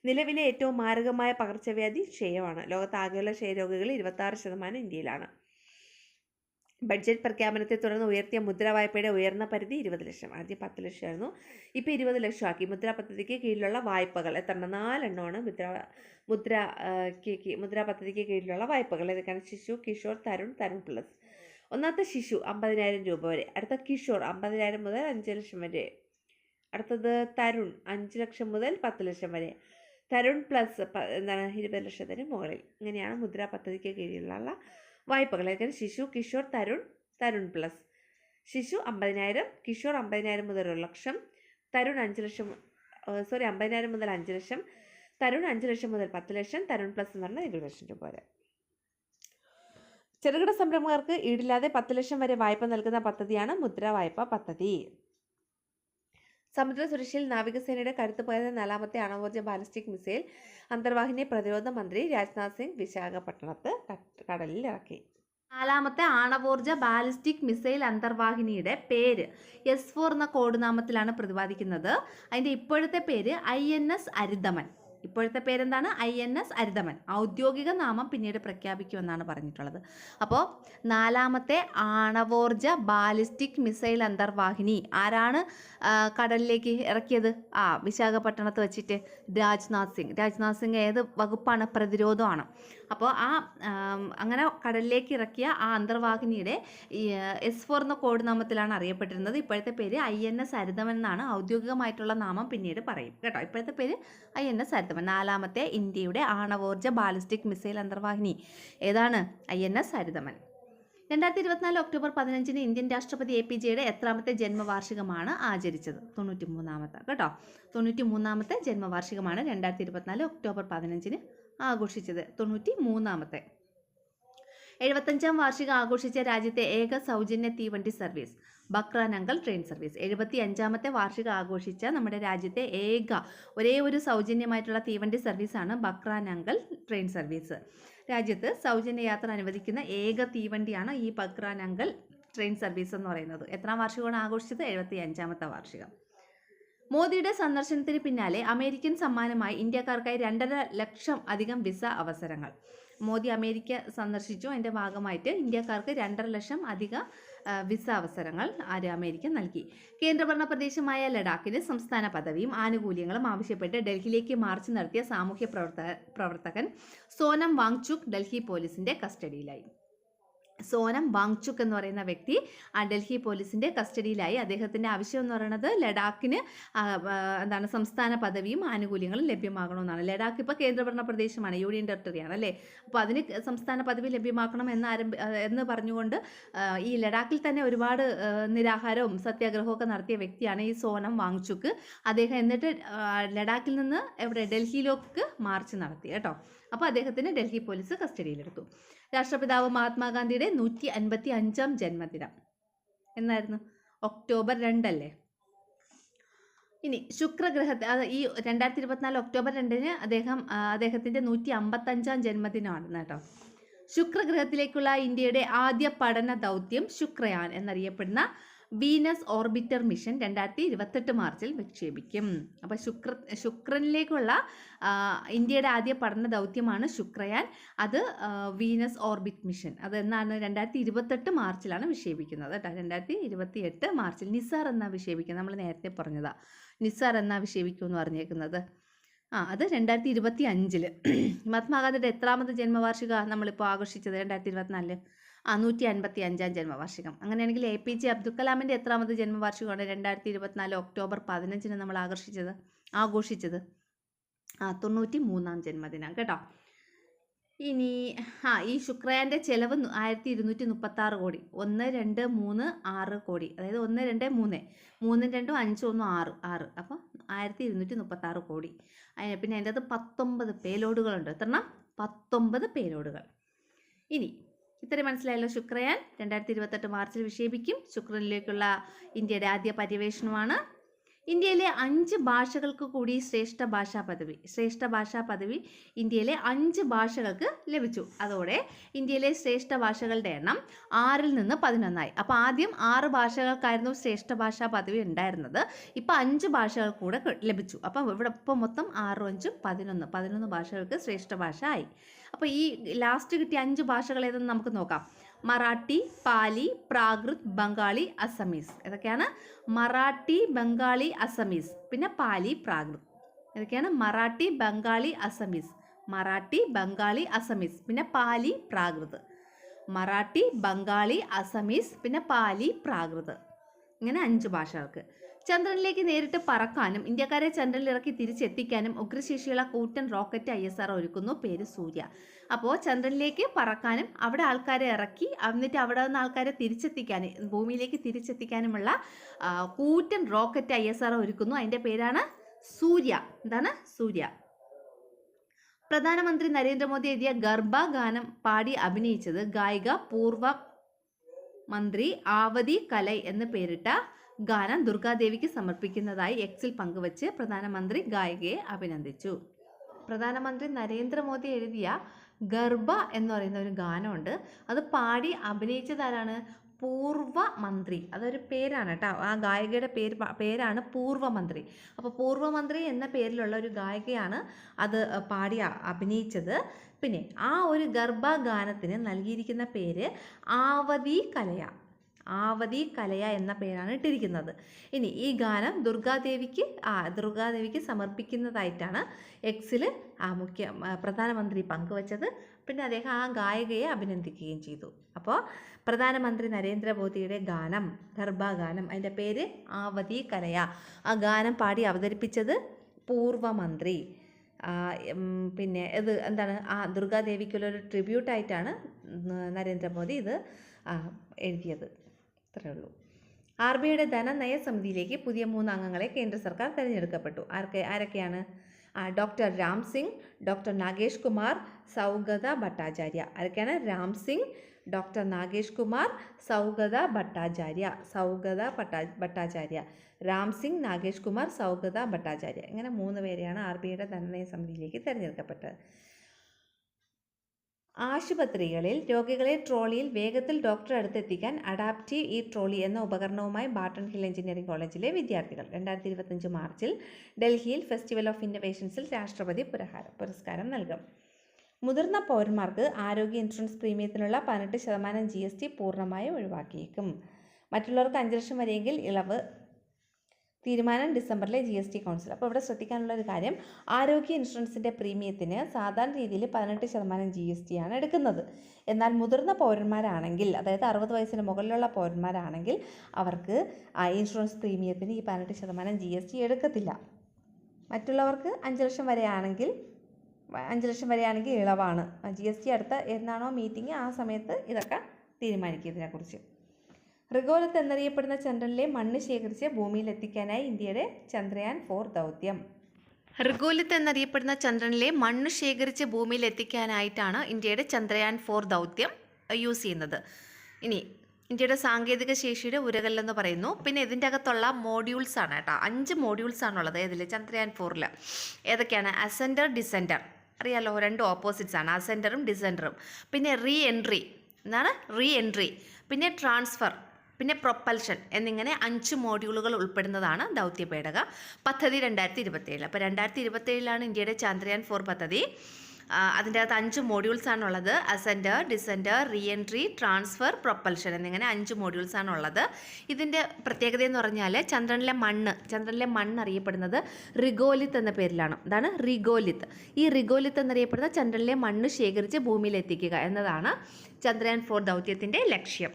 നിലവിലെ ഏറ്റവും മാരകമായ പകർച്ചവ്യാധി ക്ഷയമാണ്. ലോകത്താകെയുള്ള ക്ഷയരോഗികളിൽ 26% ഇന്ത്യയിലാണ്. ബഡ്ജറ്റ് പ്രഖ്യാപനത്തെ തുടർന്ന് ഉയർത്തിയ മുദ്ര വായ്പയുടെ ഉയർന്ന പരിധി 20 ലക്ഷം. ആദ്യം 10 ലക്ഷമായിരുന്നു, ഇപ്പോൾ 20 ലക്ഷമാക്കി. മുദ്ര പദ്ധതിക്ക് കീഴിലുള്ള വായ്പകൾ എത്ര? 4 എണ്ണമാണ് മുദ്ര പദ്ധതിക്ക് കീഴിലുള്ള വായ്പകൾ. ഏതൊക്കെയാണ്? ശിശു, കിഷോർ, തരുൺ പ്ലസ്. ഒന്നാമത്തെ ശിശു 50,000 രൂപ വരെ. അടുത്ത കിഷോർ 50,000 മുതൽ 5 ലക്ഷം വരെ. അടുത്തത് തരുൺ 5 ലക്ഷം മുതൽ 10 ലക്ഷം വരെ. തരുൺ പ്ലസ് 20 ലക്ഷത്തിന് മുകളിൽ. ഇങ്ങനെയാണ് മുദ്ര പദ്ധതിക്ക് കീഴിലുള്ള വായ്പകൾ. ഏതൊക്കെയാണ്? ശിശു, കിഷോർ, തരുൺ പ്ലസ്. ശിശു 50,000, കിഷോർ 50,000 മുതൽ 1 ലക്ഷം, തരുൺ 50,000 മുതൽ 5 ലക്ഷം, തരുൺ 5 ലക്ഷം മുതൽ 10 ലക്ഷം, തരുൺ പ്ലസ് എന്ന് പറഞ്ഞാൽ 20 ലക്ഷം രൂപ വരെ. ചെറുകിട സംരംഭകർക്ക് ഈടില്ലാതെ 10 ലക്ഷം വരെ വായ്പ നൽകുന്ന പദ്ധതിയാണ് മുദ്ര വായ്പാ പദ്ധതി. സമുദ്ര സുരക്ഷയിൽ നാവികസേനയുടെ കരുത്ത് പകരുന്ന 4ാമത്തെ ആണവോർജ്ജ ബാലിസ്റ്റിക് മിസൈൽ അന്തർവാഹിനി പ്രതിരോധ മന്ത്രി രാജ്നാഥ് സിംഗ് വിശാഖപട്ടണത്ത് കടലിൽ ഇറക്കി. 4ാമത്തെ ആണവോർജ്ജ ബാലിസ്റ്റിക് മിസൈൽ അന്തർവാഹിനിയുടെ പേര് S4 എന്ന കോഡ് നാമത്തിലാണ് പ്രതിപാദിക്കുന്നത്. അതിൻ്റെ ഇപ്പോഴത്തെ പേര് INS അരിതമൻ. ഇപ്പോഴത്തെ പേരെന്താണ്? INS അരിതമൻ. ഔദ്യോഗിക നാമം പിന്നീട് പ്രഖ്യാപിക്കുമെന്നാണ് പറഞ്ഞിട്ടുള്ളത്. അപ്പോൾ 4ാമത്തെ ആണവോർജ്ജ ബാലിസ്റ്റിക് മിസൈൽ അന്തർവാഹിനി ആരാണ് കടലിലേക്ക് ഇറക്കിയത്? വിശാഖപട്ടണത്ത് വെച്ചിട്ട് രാജ്നാഥ് സിംഗ് ഏത് വകുപ്പാണ്? പ്രതിരോധമാണ്. അപ്പോൾ അങ്ങനെ കടലിലേക്ക് ഇറക്കിയ ആ അന്തർവാഹിനിയുടെ S4 എന്ന കോഡ് നാമത്തിലാണ് അറിയപ്പെട്ടിരുന്നത്. ഇപ്പോഴത്തെ പേര് INS അരിതമൻ എന്നാണ് ഔദ്യോഗികമായിട്ടുള്ള നാമം പിന്നീട് പറയും കേട്ടോ. ഇപ്പോഴത്തെ പേര് INS അരിതമൻ. 4ാമത്തെ ഇന്ത്യയുടെ ആണവോർജ്ജ ബാലിസ്റ്റിക് മിസൈൽ അന്തർവാഹിനി ഏതാണ്? INS അരിതമൻ. 2024 ഒക്ടോബർ 15 ഇന്ത്യൻ രാഷ്ട്രപതി APJയുടെ എത്രാമത്തെ ജന്മവാർഷികമാണ് ആചരിച്ചത്? 93ാമത്തെ കേട്ടോ. 93ാമത്തെ ജന്മവാർഷികമാണ് 2024 ഒക്ടോബർ 15 ആഘോഷിച്ചത്. 93ാമത്തെ. 75ാം വാർഷികം ആഘോഷിച്ച രാജ്യത്തെ ഏക സൗജന്യ തീവണ്ടി സർവീസ് ബക്രാനങ്കൽ ട്രെയിൻ സർവീസ്. 75ാമത്തെ വാർഷികം ആഘോഷിച്ച നമ്മുടെ രാജ്യത്തെ ഒരേ ഒരു സൗജന്യമായിട്ടുള്ള തീവണ്ടി സർവീസാണ് ബക്രാനങ്കൽ ട്രെയിൻ സർവീസ്. രാജ്യത്ത് സൗജന്യ യാത്ര അനുവദിക്കുന്ന ഏക തീവണ്ടിയാണ് ഈ പക്രാൻ അങ്കൽ ട്രെയിൻ സർവീസ് എന്ന് പറയുന്നത്. എത്രാം വാർഷികമാണ് ആഘോഷിച്ചത്? 75ാമത്തെ വാർഷികം. മോദിയുടെ സന്ദർശനത്തിന് പിന്നാലെ അമേരിക്കൻ സമ്മാനമായി ഇന്ത്യക്കാർക്കായി 2.5 ലക്ഷം അധികം വിസ അവസരങ്ങൾ. മോദി അമേരിക്ക സന്ദർശിച്ചു. അതിൻ്റെ ഭാഗമായിട്ട് ഇന്ത്യക്കാർക്ക് 2.5 ലക്ഷം അധിക വിസ അവസരങ്ങൾ അമേരിക്ക നൽകി. കേന്ദ്രഭരണ പ്രദേശമായ ലഡാക്കിന് സംസ്ഥാന പദവിയും ആനുകൂല്യങ്ങളും ആവശ്യപ്പെട്ട് ഡൽഹിയിലേക്ക് മാർച്ച് നടത്തിയ സാമൂഹ്യ പ്രവർത്തകൻ സോനം വാങ്ചുക് ഡൽഹി പോലീസിന്റെ കസ്റ്റഡിയിലായി. സോനം വാങ്ചുക് എന്ന് പറയുന്ന വ്യക്തി ഡൽഹി പോലീസിന്റെ കസ്റ്റഡിയിലായി. അദ്ദേഹത്തിന്റെ ആവശ്യം എന്ന് പറയുന്നത് ലഡാക്കിന് സംസ്ഥാന പദവിയും ആനുകൂല്യങ്ങളും ലഭ്യമാകണമെന്നാണ്. ലഡാക്ക് ഇപ്പോൾ കേന്ദ്രഭരണ പ്രദേശമാണ്, യൂണിയൻ ടെറിട്ടറിയാണ് അല്ലേ. അപ്പോൾ അതിന് സംസ്ഥാന പദവി ലഭ്യമാക്കണം എന്ന് പറഞ്ഞുകൊണ്ട് ഈ ലഡാക്കിൽ തന്നെ ഒരുപാട് നിരാഹാരവും സത്യാഗ്രഹവും ഒക്കെ നടത്തിയ വ്യക്തിയാണ് ഈ സോനം വാങ്ചുക്. അദ്ദേഹം എന്നിട്ട് ലഡാക്കിൽ നിന്ന് ഡൽഹിയിലേക്ക് മാർച്ച് നടത്തി കേട്ടോ. അപ്പോൾ അദ്ദേഹത്തിന് ഡൽഹി പോലീസ് കസ്റ്റഡിയിലെടുത്തു. രാഷ്ട്രപിതാവ് മഹാത്മാഗാന്ധിയുടെ 155ാം ജന്മദിനം എന്നായിരുന്നു? ഒക്ടോബർ 2 അല്ലേ. ഇനി ശുക്രഗ്രഹത്തെ ഈ 2024 ഒക്ടോബർ 2 അദ്ദേഹത്തിന്റെ 155ാം ജന്മദിനമാണ് കേട്ടോ. ശുക്രഗ്രഹത്തിലേക്കുള്ള ഇന്ത്യയുടെ ആദ്യ പഠന ദൗത്യം ശുക്രയാൻ എന്നറിയപ്പെടുന്ന വീനസ് ഓർബിറ്റർ മിഷൻ 2028 മാർച്ചിൽ വിക്ഷേപിക്കും. അപ്പോൾ ശുക്രനിലേക്കുള്ള ഇന്ത്യയുടെ ആദ്യ പഠന ദൗത്യമാണ് ശുക്രയാൻ. അത് വീനസ് ഓർബിറ്റ് മിഷൻ. അത് എന്നാണ്? 2028 മാർച്ചിലാണ് വിക്ഷേപിക്കുന്നത് കേട്ടോ. 2028 മാർച്ചിൽ. നിസാർ എന്നാ വിക്ഷേപിക്കുന്നത്? നമ്മൾ നേരത്തെ പറഞ്ഞതാ. നിസാർ എന്നാ വിക്ഷേപിക്കുമെന്ന് പറഞ്ഞേക്കുന്നത്. അത് 2025. മഹാത്മാഗാന്ധിയുടെ എത്രാമത് ജന്മവാർഷിക നമ്മളിപ്പോൾ ആഘോഷിച്ചത്? 2024. 155ാം ജന്മവാർഷികം. അങ്ങനെയാണെങ്കിൽ APJ അബ്ദുൽ കലാമിൻ്റെ എത്രാമത് ജന്മവാർഷികമാണ് 2024 ഒക്ടോബർ 15 നമ്മൾ ആഘോഷിച്ചത്? 93ാം ജന്മദിനം കേട്ടോ. ഇനി ഈ ശുക്രയാൻ്റെ ചെലവ് 1236 കോടി. 1 2 3 6 കോടി. അതായത് 1 2 3 3 2 5 1 6 അപ്പോൾ 1236 കോടി. പിന്നെ അതിൻ്റെ അത് 19 പേലോഡുകളുണ്ട്. എത്ര? 19 പേലോഡുകൾ. ഇനി ഇത്രയും മനസ്സിലായല്ലോ. ശുക്രയാൻ 2028 മാർച്ചിൽ വിക്ഷേപിക്കും. ശുക്രനിലേക്കുള്ള ഇന്ത്യയുടെ ആദ്യ പര്യവേഷണമാണ്. ഇന്ത്യയിലെ 5 ഭാഷകൾക്ക് കൂടി ശ്രേഷ്ഠ ഭാഷാ പദവി ഇന്ത്യയിലെ 5 ഭാഷകൾക്ക് ലഭിച്ചു. അതോടെ ഇന്ത്യയിലെ ശ്രേഷ്ഠ ഭാഷകളുടെ എണ്ണം 6ൽ നിന്ന് 11ആയി. അപ്പോൾ ആദ്യം 6 ഭാഷകൾക്കായിരുന്നു ശ്രേഷ്ഠ ഭാഷാ പദവി ഉണ്ടായിരുന്നത്. ഇപ്പോൾ 5 ഭാഷകൾ കൂടെ ലഭിച്ചു. അപ്പം ഇവിടെ ഇപ്പോൾ മൊത്തം 6 5 11 ഭാഷകൾക്ക് ശ്രേഷ്ഠ ഭാഷ ആയി. അപ്പോൾ ഈ ലാസ്റ്റ് കിട്ടിയ 5 ഭാഷകൾ ഏതെന്ന് നമുക്ക് നോക്കാം. മറാഠി, പാലി, പ്രാകൃത്, ബംഗാളി, അസമീസ്. ഇതൊക്കെയാണ് മറാഠി, ബംഗാളി, അസമീസ്. പിന്നെ പാലി, പ്രാകൃത്. ഇതൊക്കെയാണ് മറാഠി, ബംഗാളി, അസമീസ്. പിന്നെ പാലി, പ്രാകൃത്. മറാഠി, ബംഗാളി, അസമീസ്, പിന്നെ പാലി, പ്രാകൃത്. ഇങ്ങനെ 5 ഭാഷകൾക്ക്. ചന്ദ്രനിലേക്ക് നേരിട്ട് പറക്കാനും ഇന്ത്യക്കാരെ ചന്ദ്രനിൽ ഇറക്കി തിരിച്ചെത്തിക്കാനും ഉഗ്രശേഷിയുള്ള കൂറ്റൻ റോക്കറ്റ് ISRO ഒരുക്കുന്നു. പേര് സൂര്യ. അപ്പോൾ ചന്ദ്രനിലേക്ക് പറക്കാനും അവിടെ ആൾക്കാരെ ഇറക്കി എന്നിട്ട് അവിടെ നിന്ന് ആൾക്കാരെ ഭൂമിയിലേക്ക് തിരിച്ചെത്തിക്കാനുമുള്ള കൂറ്റൻ റോക്കറ്റ് ISRO ഒരുക്കുന്നു. അതിൻ്റെ പേരാണ് സൂര്യ. എന്താണ്? സൂര്യ. പ്രധാനമന്ത്രി നരേന്ദ്രമോദി എഴുതിയ ഗർഭ ഗാനം പാടി അഭിനയിച്ചത് ഗായിക പൂർവ മന്ത്രി ആവതി കലൈ എന്ന് പേരിട്ട ഗാനം ദുർഗാദേവിക്ക് സമർപ്പിക്കുന്നതായി എക്സിൽ പങ്കുവച്ച് പ്രധാനമന്ത്രി ഗായികയെ അഭിനന്ദിച്ചു. പ്രധാനമന്ത്രി നരേന്ദ്രമോദി എഴുതിയ ഗർഭ എന്ന് പറയുന്ന ഒരു ഗാനമുണ്ട്. അത് പാടി അഭിനയിച്ചതാരാണ്? പൂർവമന്ത്രി. അതൊരു പേരാണ് കേട്ടോ. ആ ഗായികയുടെ പേരാണ് പൂർവമന്ത്രി. അപ്പോൾ പൂർവമന്ത്രി എന്ന പേരിലുള്ള ഒരു ഗായികയാണ് അത് പാടി അഭിനയിച്ചത്. പിന്നെ ആ ഒരു ഗർഭഗാനത്തിന് നൽകിയിരിക്കുന്ന പേര് ആവതി കലയ എന്ന പേരാണ് ഇട്ടിരിക്കുന്നത്. ഇനി ഈ ഗാനം ദുർഗാദേവിക്ക് സമർപ്പിക്കുന്നതായിട്ടാണ് എക്സിൽ പ്രധാനമന്ത്രി പങ്കുവച്ചത്. പിന്നെ അദ്ദേഹം ആ ഗായികയെ അഭിനന്ദിക്കുകയും ചെയ്തു. അപ്പോൾ പ്രധാനമന്ത്രി നരേന്ദ്രമോദിയുടെ ഗാനം, ഗർഭഗാനം, അതിൻ്റെ പേര് ആവതി കലയ. ആ ഗാനം പാടി അവതരിപ്പിച്ചത് പൂർവമന്ത്രി. പിന്നെ ഇത് എന്താണ്? ദുർഗാദേവിക്കുള്ളൊരു ട്രിബ്യൂട്ടായിട്ടാണ് നരേന്ദ്രമോദി ഇത് എഴുതിയത്. ഇത്രയേ ഉള്ളൂ. RBIയുടെ ധനനയ സമിതിയിലേക്ക് പുതിയ 3 അംഗങ്ങളെ കേന്ദ്ര സർക്കാർ തിരഞ്ഞെടുക്കപ്പെട്ടു. ആരൊക്കെയാണ്? Doctor Ram Singh, doctor Nagesh Kumar, Saugata Bhattacharya. ആരൊക്കെയാണ്? രാം സിംഗ്, ഡോക്ടർ നാഗേഷ് കുമാർ, സൗഗത ഭട്ടാചാര്യ. രാം സിംഗ്, നാഗേഷ് കുമാർ, സൗഗത ഭട്ടാചാര്യ. ഇങ്ങനെ 3 പേരെയാണ് RBIയുടെ ധനനയ സമിതിയിലേക്ക് തിരഞ്ഞെടുക്കപ്പെട്ടത്. ആശുപത്രികളിൽ രോഗികളെ ട്രോളിയിൽ വേഗത്തിൽ ഡോക്ടറെ അടുത്തെത്തിക്കാൻ അഡാപ്റ്റീവ് ഈ ട്രോളി എന്ന ഉപകരണവുമായി ബാർട്ടൺ ഹിൽ എഞ്ചിനീയറിംഗ് കോളേജിലെ വിദ്യാർത്ഥികൾ 2025 മാർച്ചിൽ ഡൽഹിയിൽ ഫെസ്റ്റിവൽ ഓഫ് ഇന്നൊവേഷൻസിൽ രാഷ്ട്രപതി പുരസ്കാരം നൽകും. മുതിർന്ന പൗരന്മാർക്ക് ആരോഗ്യ ഇൻഷുറൻസ് പ്രീമിയത്തിനുള്ള 18% GST പൂർണ്ണമായി ഒഴിവാക്കിയേക്കും. മറ്റുള്ളവർക്ക് 5 ലക്ഷം വരെയെങ്കിൽ ഇളവ്. തീരുമാനം ഡിസംബറിലെ GST കൗൺസിൽ. അപ്പോൾ ഇവിടെ ശ്രദ്ധിക്കാനുള്ള ഒരു കാര്യം, ആരോഗ്യ ഇൻഷുറൻസിൻ്റെ പ്രീമിയത്തിന് സാധാരണ രീതിയിൽ 18% GST ആണ് എടുക്കുന്നത്. എന്നാൽ മുതിർന്ന പൗരന്മാരാണെങ്കിൽ, അതായത് 60 വയസ്സിന് മുകളിലുള്ള പൗരന്മാരാണെങ്കിൽ അവർക്ക് ഇൻഷുറൻസ് പ്രീമിയത്തിന് ഈ 18% GST എടുക്കത്തില്ല. മറ്റുള്ളവർക്ക് 5 ലക്ഷം വരെയാണെങ്കിൽ ഇളവാണ്. GST അടുത്ത എന്നാണോ മീറ്റിംഗ് ആ സമയത്ത് ഇതൊക്കെ തീരുമാനിക്കും ഇതിനെക്കുറിച്ച്. റിഗോലിത്ത് എന്നറിയപ്പെടുന്ന ചന്ദ്രനിലെ മണ്ണ് ശേഖരിച്ച് ഭൂമിയിലെത്തിക്കാനായി ഇന്ത്യയുടെ ചന്ദ്രയാൻ 4 ദൗത്യം. റിഗോലിത്ത് എന്നറിയപ്പെടുന്ന ചന്ദ്രനിലെ മണ്ണ് ശേഖരിച്ച് ഭൂമിയിലെത്തിക്കാനായിട്ടാണ് ഇന്ത്യയുടെ ചന്ദ്രയാൻ 4 ദൗത്യം യൂസ് ചെയ്യുന്നത്. ഇനി ഇന്ത്യയുടെ സാങ്കേതിക ശേഷിയുടെ ഉരകല്ലെന്ന് പറയുന്നു. പിന്നെ ഇതിൻ്റെ അകത്തുള്ള മോഡ്യൂൾസ് ആണ് കേട്ടോ, 5 മോഡ്യൂൾസ് ആണുള്ളത്. ഇതിൽ ചന്ദ്രയാൻ 4-ൽ ഏതൊക്കെയാണ്? അസെൻഡർ, ഡിസെൻഡർ, അറിയാലോ, 2 ഓപ്പോസിറ്റ്സ് ആണ്, അസെൻഡറും ഡിസെൻഡറും. പിന്നെ റീ എൻട്രി, പിന്നെ ട്രാൻസ്ഫർ, പിന്നെ പ്രൊപ്പൽഷൻ എന്നിങ്ങനെ 5 മോഡ്യൂളുകൾ ഉൾപ്പെടുന്നതാണ് ദൗത്യപേടക പദ്ധതി 2027. അപ്പോൾ 2027 ഇന്ത്യയുടെ ചന്ദ്രയാൻ 4 പദ്ധതി. അതിൻ്റെ അകത്ത് 5 മോഡ്യൂൾസ് ആണുള്ളത്. അസെൻഡർ, ഡിസെൻഡർ, റീ എൻട്രി, ട്രാൻസ്ഫർ, പ്രൊപ്പൽഷൻ എന്നിങ്ങനെ 5 മോഡ്യൂൾസ് ആണുള്ളത്. ഇതിൻ്റെ പ്രത്യേകത എന്ന് പറഞ്ഞാൽ ചന്ദ്രനിലെ മണ്ണ് അറിയപ്പെടുന്നത് റിഗോലിത്ത് എന്ന പേരിലാണ്. ഇതാണ് റിഗോലിത്ത്. ഈ റിഗോലിത്ത് എന്നറിയപ്പെടുന്ന ചന്ദ്രനിലെ മണ്ണ് ശേഖരിച്ച് ഭൂമിയിൽ എത്തിക്കുക എന്നതാണ് ചന്ദ്രയാൻ 4 ദൗത്യത്തിൻ്റെ ലക്ഷ്യം.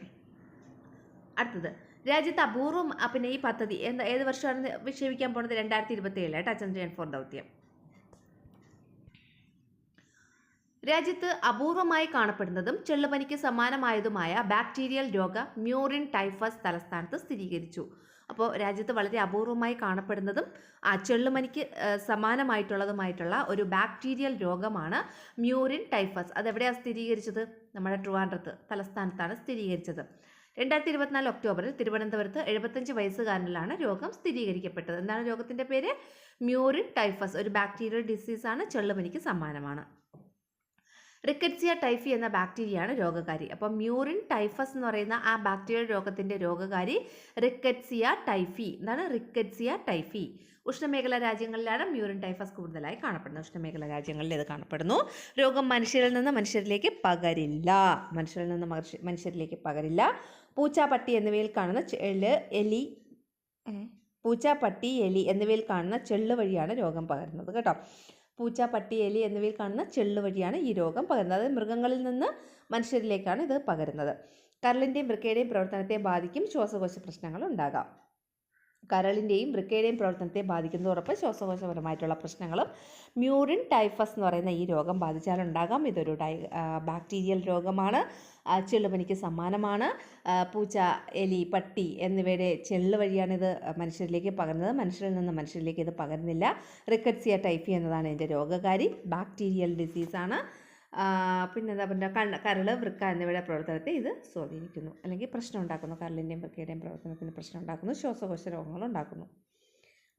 അടുത്തത്, രാജ്യത്ത് അപൂർവം. പിന്നെ ഈ പദ്ധതി ഏത് വർഷമാണ് വിക്ഷേപിക്കാൻ പോകുന്നത്? 2027 കേട്ടോ, ചന്ദ്രയാൻ 4 ദൗത്യം. രാജ്യത്ത് അപൂർവമായി കാണപ്പെടുന്നതും ചെള്ളുപനിക്ക് സമാനമായതുമായ ബാക്ടീരിയൽ രോഗം മ്യൂറിൻ ടൈഫസ് തലസ്ഥാനത്ത് സ്ഥിരീകരിച്ചു. അപ്പോൾ രാജ്യത്ത് വളരെ അപൂർവമായി കാണപ്പെടുന്നതും ചെള്ളുപനിക്ക് സമാനമായിട്ടുള്ളതുമായിട്ടുള്ള ഒരു ബാക്ടീരിയൽ രോഗമാണ് മ്യൂറിൻ ടൈഫസ്. അതെവിടെയാണ് സ്ഥിരീകരിച്ചത്? നമ്മുടെ ട്രിവാൻഡ്രത്ത് തലസ്ഥാനത്താണ് സ്ഥിരീകരിച്ചത്. 2024 ഒക്ടോബറിൽ തിരുവനന്തപുരത്ത് 75 വയസ്സുകാരനിലാണ് രോഗം സ്ഥിരീകരിക്കപ്പെട്ടത്. എന്താണ് രോഗത്തിൻ്റെ പേര്? Murine typhus. ഒരു ബാക്ടീരിയൽ ഡിസീസാണ്, ചെള്ളുപനിക്ക് സമാനമാണ്. റിക്കറ്റ്സിയ ടൈഫി എന്ന ബാക്ടീരിയയാണ് രോഗകാരി. അപ്പം മ്യൂറിൻ ടൈഫസ് എന്ന് പറയുന്ന ആ ബാക്ടീരിയൽ രോഗത്തിൻ്റെ രോഗകാരി റിക്കറ്റ്സിയ ടൈഫി. എന്താണ് റിക്കറ്റ്സിയ ടൈഫി? ഉഷ്ണമേഖലാ രാജ്യങ്ങളിലാണ് മ്യൂറിൻ ടൈഫസ് കൂടുതലായി കാണപ്പെടുന്നത്. ഉഷ്ണമേഖലാ രാജ്യങ്ങളിൽ ഇത് കാണപ്പെടുന്നു. രോഗം മനുഷ്യരിൽ നിന്ന് മനുഷ്യരിലേക്ക് പകരില്ല. പൂച്ച, പട്ടി എന്നിവയിൽ കാണുന്ന എന്നിവയിൽ കാണുന്ന ചെള്ള് വഴിയാണ് രോഗം പകരുന്നത് കേട്ടോ. പൂച്ച, പട്ടി, എലി എന്നിവയിൽ കാണുന്ന ചെള്ള് വഴിയാണ് ഈ രോഗം പകരുന്നത്. അതായത് മൃഗങ്ങളിൽ നിന്ന് മനുഷ്യരിലേക്കാണ് ഇത് പകരുന്നത്. കരളിൻ്റെയും വൃക്കയുടെയും പ്രവർത്തനത്തെ ബാധിക്കും. ശ്വാസകോശ പ്രശ്നങ്ങൾ ഉണ്ടാകാം. കരളിൻ്റെയും വൃക്കയുടെയും പ്രവർത്തനത്തെ ബാധിക്കുന്നതോടൊപ്പം ശ്വാസകോശപരമായിട്ടുള്ള പ്രശ്നങ്ങളും മ്യൂറിൻ ടൈഫസ് എന്ന് പറയുന്ന ഈ രോഗം ബാധിച്ചാലുണ്ടാകാം. ഇതൊരു ബാക്ടീരിയൽ രോഗമാണ്. ചെള്ളുപനിക്ക് സമാനമാണ്. പൂച്ച, എലി, പട്ടി എന്നിവയുടെ ചെള്ള് വഴിയാണിത് മനുഷ്യരിലേക്ക് പകരുന്നത്. മനുഷ്യരിൽ നിന്ന് മനുഷ്യരിലേക്ക് ഇത് പകരുന്നില്ല. റിക്കറ്റ്സിയ ടൈഫി എന്നതാണ് ഇതിൻ്റെ രോഗകാരി. ബാക്ടീരിയൽ ഡിസീസാണ്. പിന്നെന്താ പറയുക, കരൾ, വൃക്ക എന്നിവയുടെ പ്രവർത്തനത്തെ ഇത് സ്വാധീനിക്കുന്നു, അല്ലെങ്കിൽ പ്രശ്നം ഉണ്ടാക്കുന്നു. കരളിൻ്റെയും വൃക്കയുടെയും പ്രവർത്തനത്തിന് പ്രശ്നം ഉണ്ടാക്കുന്നു. ശ്വാസകോശ രോഗങ്ങൾ ഉണ്ടാക്കുന്നു.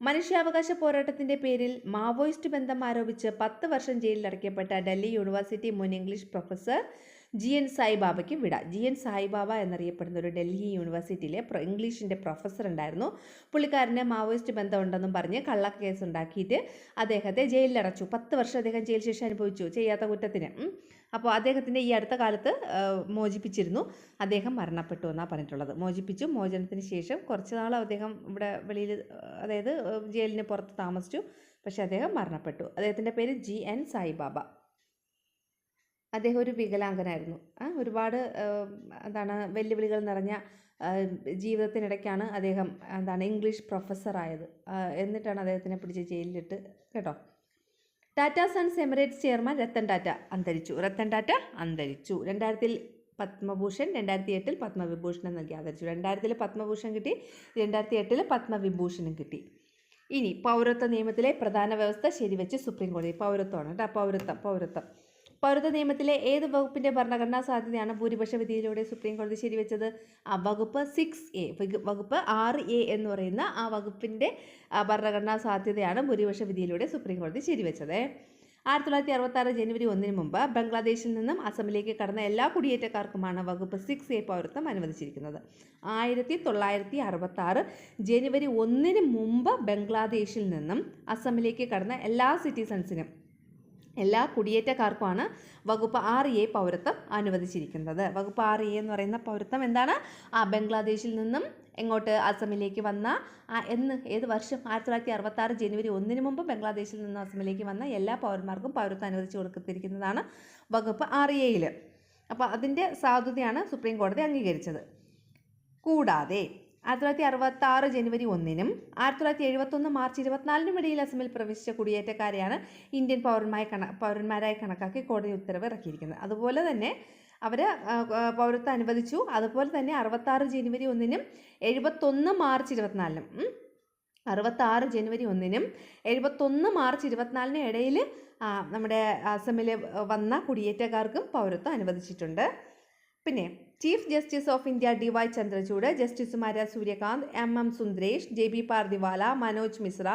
മനുഷ്യാവകാശ പോരാട്ടത്തിൻ്റെ പേരിൽ മാവോയിസ്റ്റ് ബന്ധം ആരോപിച്ച് 10 വർഷം ജയിലിലടയ്ക്കപ്പെട്ട ഡൽഹി യൂണിവേഴ്സിറ്റി മുൻ ഇംഗ്ലീഷ് പ്രൊഫസർ GN സായിബാബയ്ക്ക് വിട. GN സായിബാബ എന്നറിയപ്പെടുന്ന ഒരു ഡൽഹി യൂണിവേഴ്സിറ്റിയിലെ ഇംഗ്ലീഷിൻ്റെ പ്രൊഫസർ ഉണ്ടായിരുന്നു. പുള്ളിക്കാരന് മാവോയിസ്റ്റ് ബന്ധമുണ്ടെന്നും പറഞ്ഞ് കള്ളക്കേസ് ഉണ്ടാക്കിയിട്ട് അദ്ദേഹത്തെ ജയിലിലടച്ചു. 10 വർഷം അദ്ദേഹം ജയിൽ ശിക്ഷ അനുഭവിച്ചു ചെയ്യാത്ത കുറ്റത്തിന്. അപ്പോൾ അദ്ദേഹത്തിൻ്റെ ഈ അടുത്ത കാലത്ത് മോചിപ്പിച്ചിരുന്നു. അദ്ദേഹം മരണപ്പെട്ടു എന്നാണ് പറഞ്ഞിട്ടുള്ളത്. മോചിപ്പിച്ചു. മോചനത്തിന് ശേഷം കുറച്ച് നാൾ അദ്ദേഹം ഇവിടെ വെളിയിൽ, അതായത് ജയിലിന് പുറത്ത് താമസിച്ചു. പക്ഷേ അദ്ദേഹം മരണപ്പെട്ടു. അദ്ദേഹത്തിൻ്റെ പേര് GN സായിബാബ. അദ്ദേഹം ഒരു വികലാംഗനായിരുന്നു. ഒരുപാട് വെല്ലുവിളികൾ നിറഞ്ഞ ജീവിതത്തിനിടയ്ക്കാണ് അദ്ദേഹം ഇംഗ്ലീഷ് പ്രൊഫസറായത്. എന്നിട്ടാണ് അദ്ദേഹത്തിനെ പിടിച്ച് ജയിലിലിട്ട് കേട്ടോ. Tata Sons Emirates chairman Ratan Tata അന്തരിച്ചു. 2000 പത്മഭൂഷൺ, 2008 പത്മവിഭൂഷണം നൽകി ആദരിച്ചു. 2000 പത്മഭൂഷൺ കിട്ടി, 2008 പത്മവിഭൂഷണം കിട്ടി. ഇനി പൗരത്വ നിയമത്തിലെ പ്രധാന വ്യവസ്ഥ ശരിവെച്ച് സുപ്രീം കോടതി. പൗരത്വമാണ് കേട്ടോ. പൗരത്വ നിയമത്തിലെ ഏത് വകുപ്പിൻ്റെ ഭരണഘടനാ സാധ്യതയാണ് ഭൂരിപക്ഷ വിധിയിലൂടെ സുപ്രീം കോടതി ശരിവെച്ചത്? വകുപ്പ് 6A. വകുപ്പ് 6A എന്ന് പറയുന്ന ആ വകുപ്പിൻ്റെ ഭരണഘടനാ സാധ്യതയാണ് ഭൂരിപക്ഷ വിധിയിലൂടെ സുപ്രീം കോടതി ശരിവെച്ചത്. 1966 ജനുവരി 1 മുമ്പ് ബംഗ്ലാദേശിൽ നിന്നും അസമിലേക്ക് കടന്ന എല്ലാ കുടിയേറ്റക്കാർക്കുമാണ് വകുപ്പ് 6A പൗരത്വം അനുവദിച്ചിരിക്കുന്നത്. 1966 ജനുവരി 1 മുമ്പ് ബംഗ്ലാദേശിൽ നിന്നും അസമിലേക്ക് കടന്ന എല്ലാ സിറ്റിസൺസിനും, എല്ലാ കുടിയേറ്റക്കാർക്കുമാണ് വകുപ്പ് 6A പൗരത്വം അനുവദിച്ചിരിക്കുന്നത്. വകുപ്പ് 6A എന്ന് പറയുന്ന പൗരത്വം എന്താണ്? ബംഗ്ലാദേശിൽ നിന്നും എങ്ങോട്ട് അസമിലേക്ക് വന്ന ഏത് വർഷം? 1966 ജനുവരി 1 മുമ്പ് ബംഗ്ലാദേശിൽ നിന്ന് അസമിലേക്ക് വന്ന എല്ലാ പൗരന്മാർക്കും പൗരത്വം അനുവദിച്ചു കൊടുത്തിരിക്കുന്നതാണ് വകുപ്പ് 6A. അപ്പോൾ അതിൻ്റെ സാധുതയാണ് സുപ്രീം കോടതി അംഗീകരിച്ചത്. കൂടാതെ 1966 ജനുവരി 1 1971 മാർച്ച് 24 ഇടയിൽ അസമിൽ പ്രവേശിച്ച കുടിയേറ്റക്കാരെയാണ് ഇന്ത്യൻ പൗരന്മാരായി കണക്കാക്കി കോടതി ഉത്തരവ് ഇറക്കിയിരിക്കുന്നത്. അതുപോലെ തന്നെ അവർ പൗരത്വം അനുവദിച്ചു. അതുപോലെ തന്നെ 66 ജനുവരി 1 71 മാർച്ച് 24 66 ജനുവരി 1 71 മാർച്ച് 24 ഇടയിൽ നമ്മുടെ അസമിൽ വന്ന കുടിയേറ്റക്കാർക്കും പൗരത്വം അനുവദിച്ചിട്ടുണ്ട്. പിന്നെ chief justice of India DY Chandrachud, ജസ്റ്റിസുമാരായ സൂര്യകാന്ത്, MM സുന്ദരേഷ്, JB പാർദിവാല, മനോജ് മിശ്ര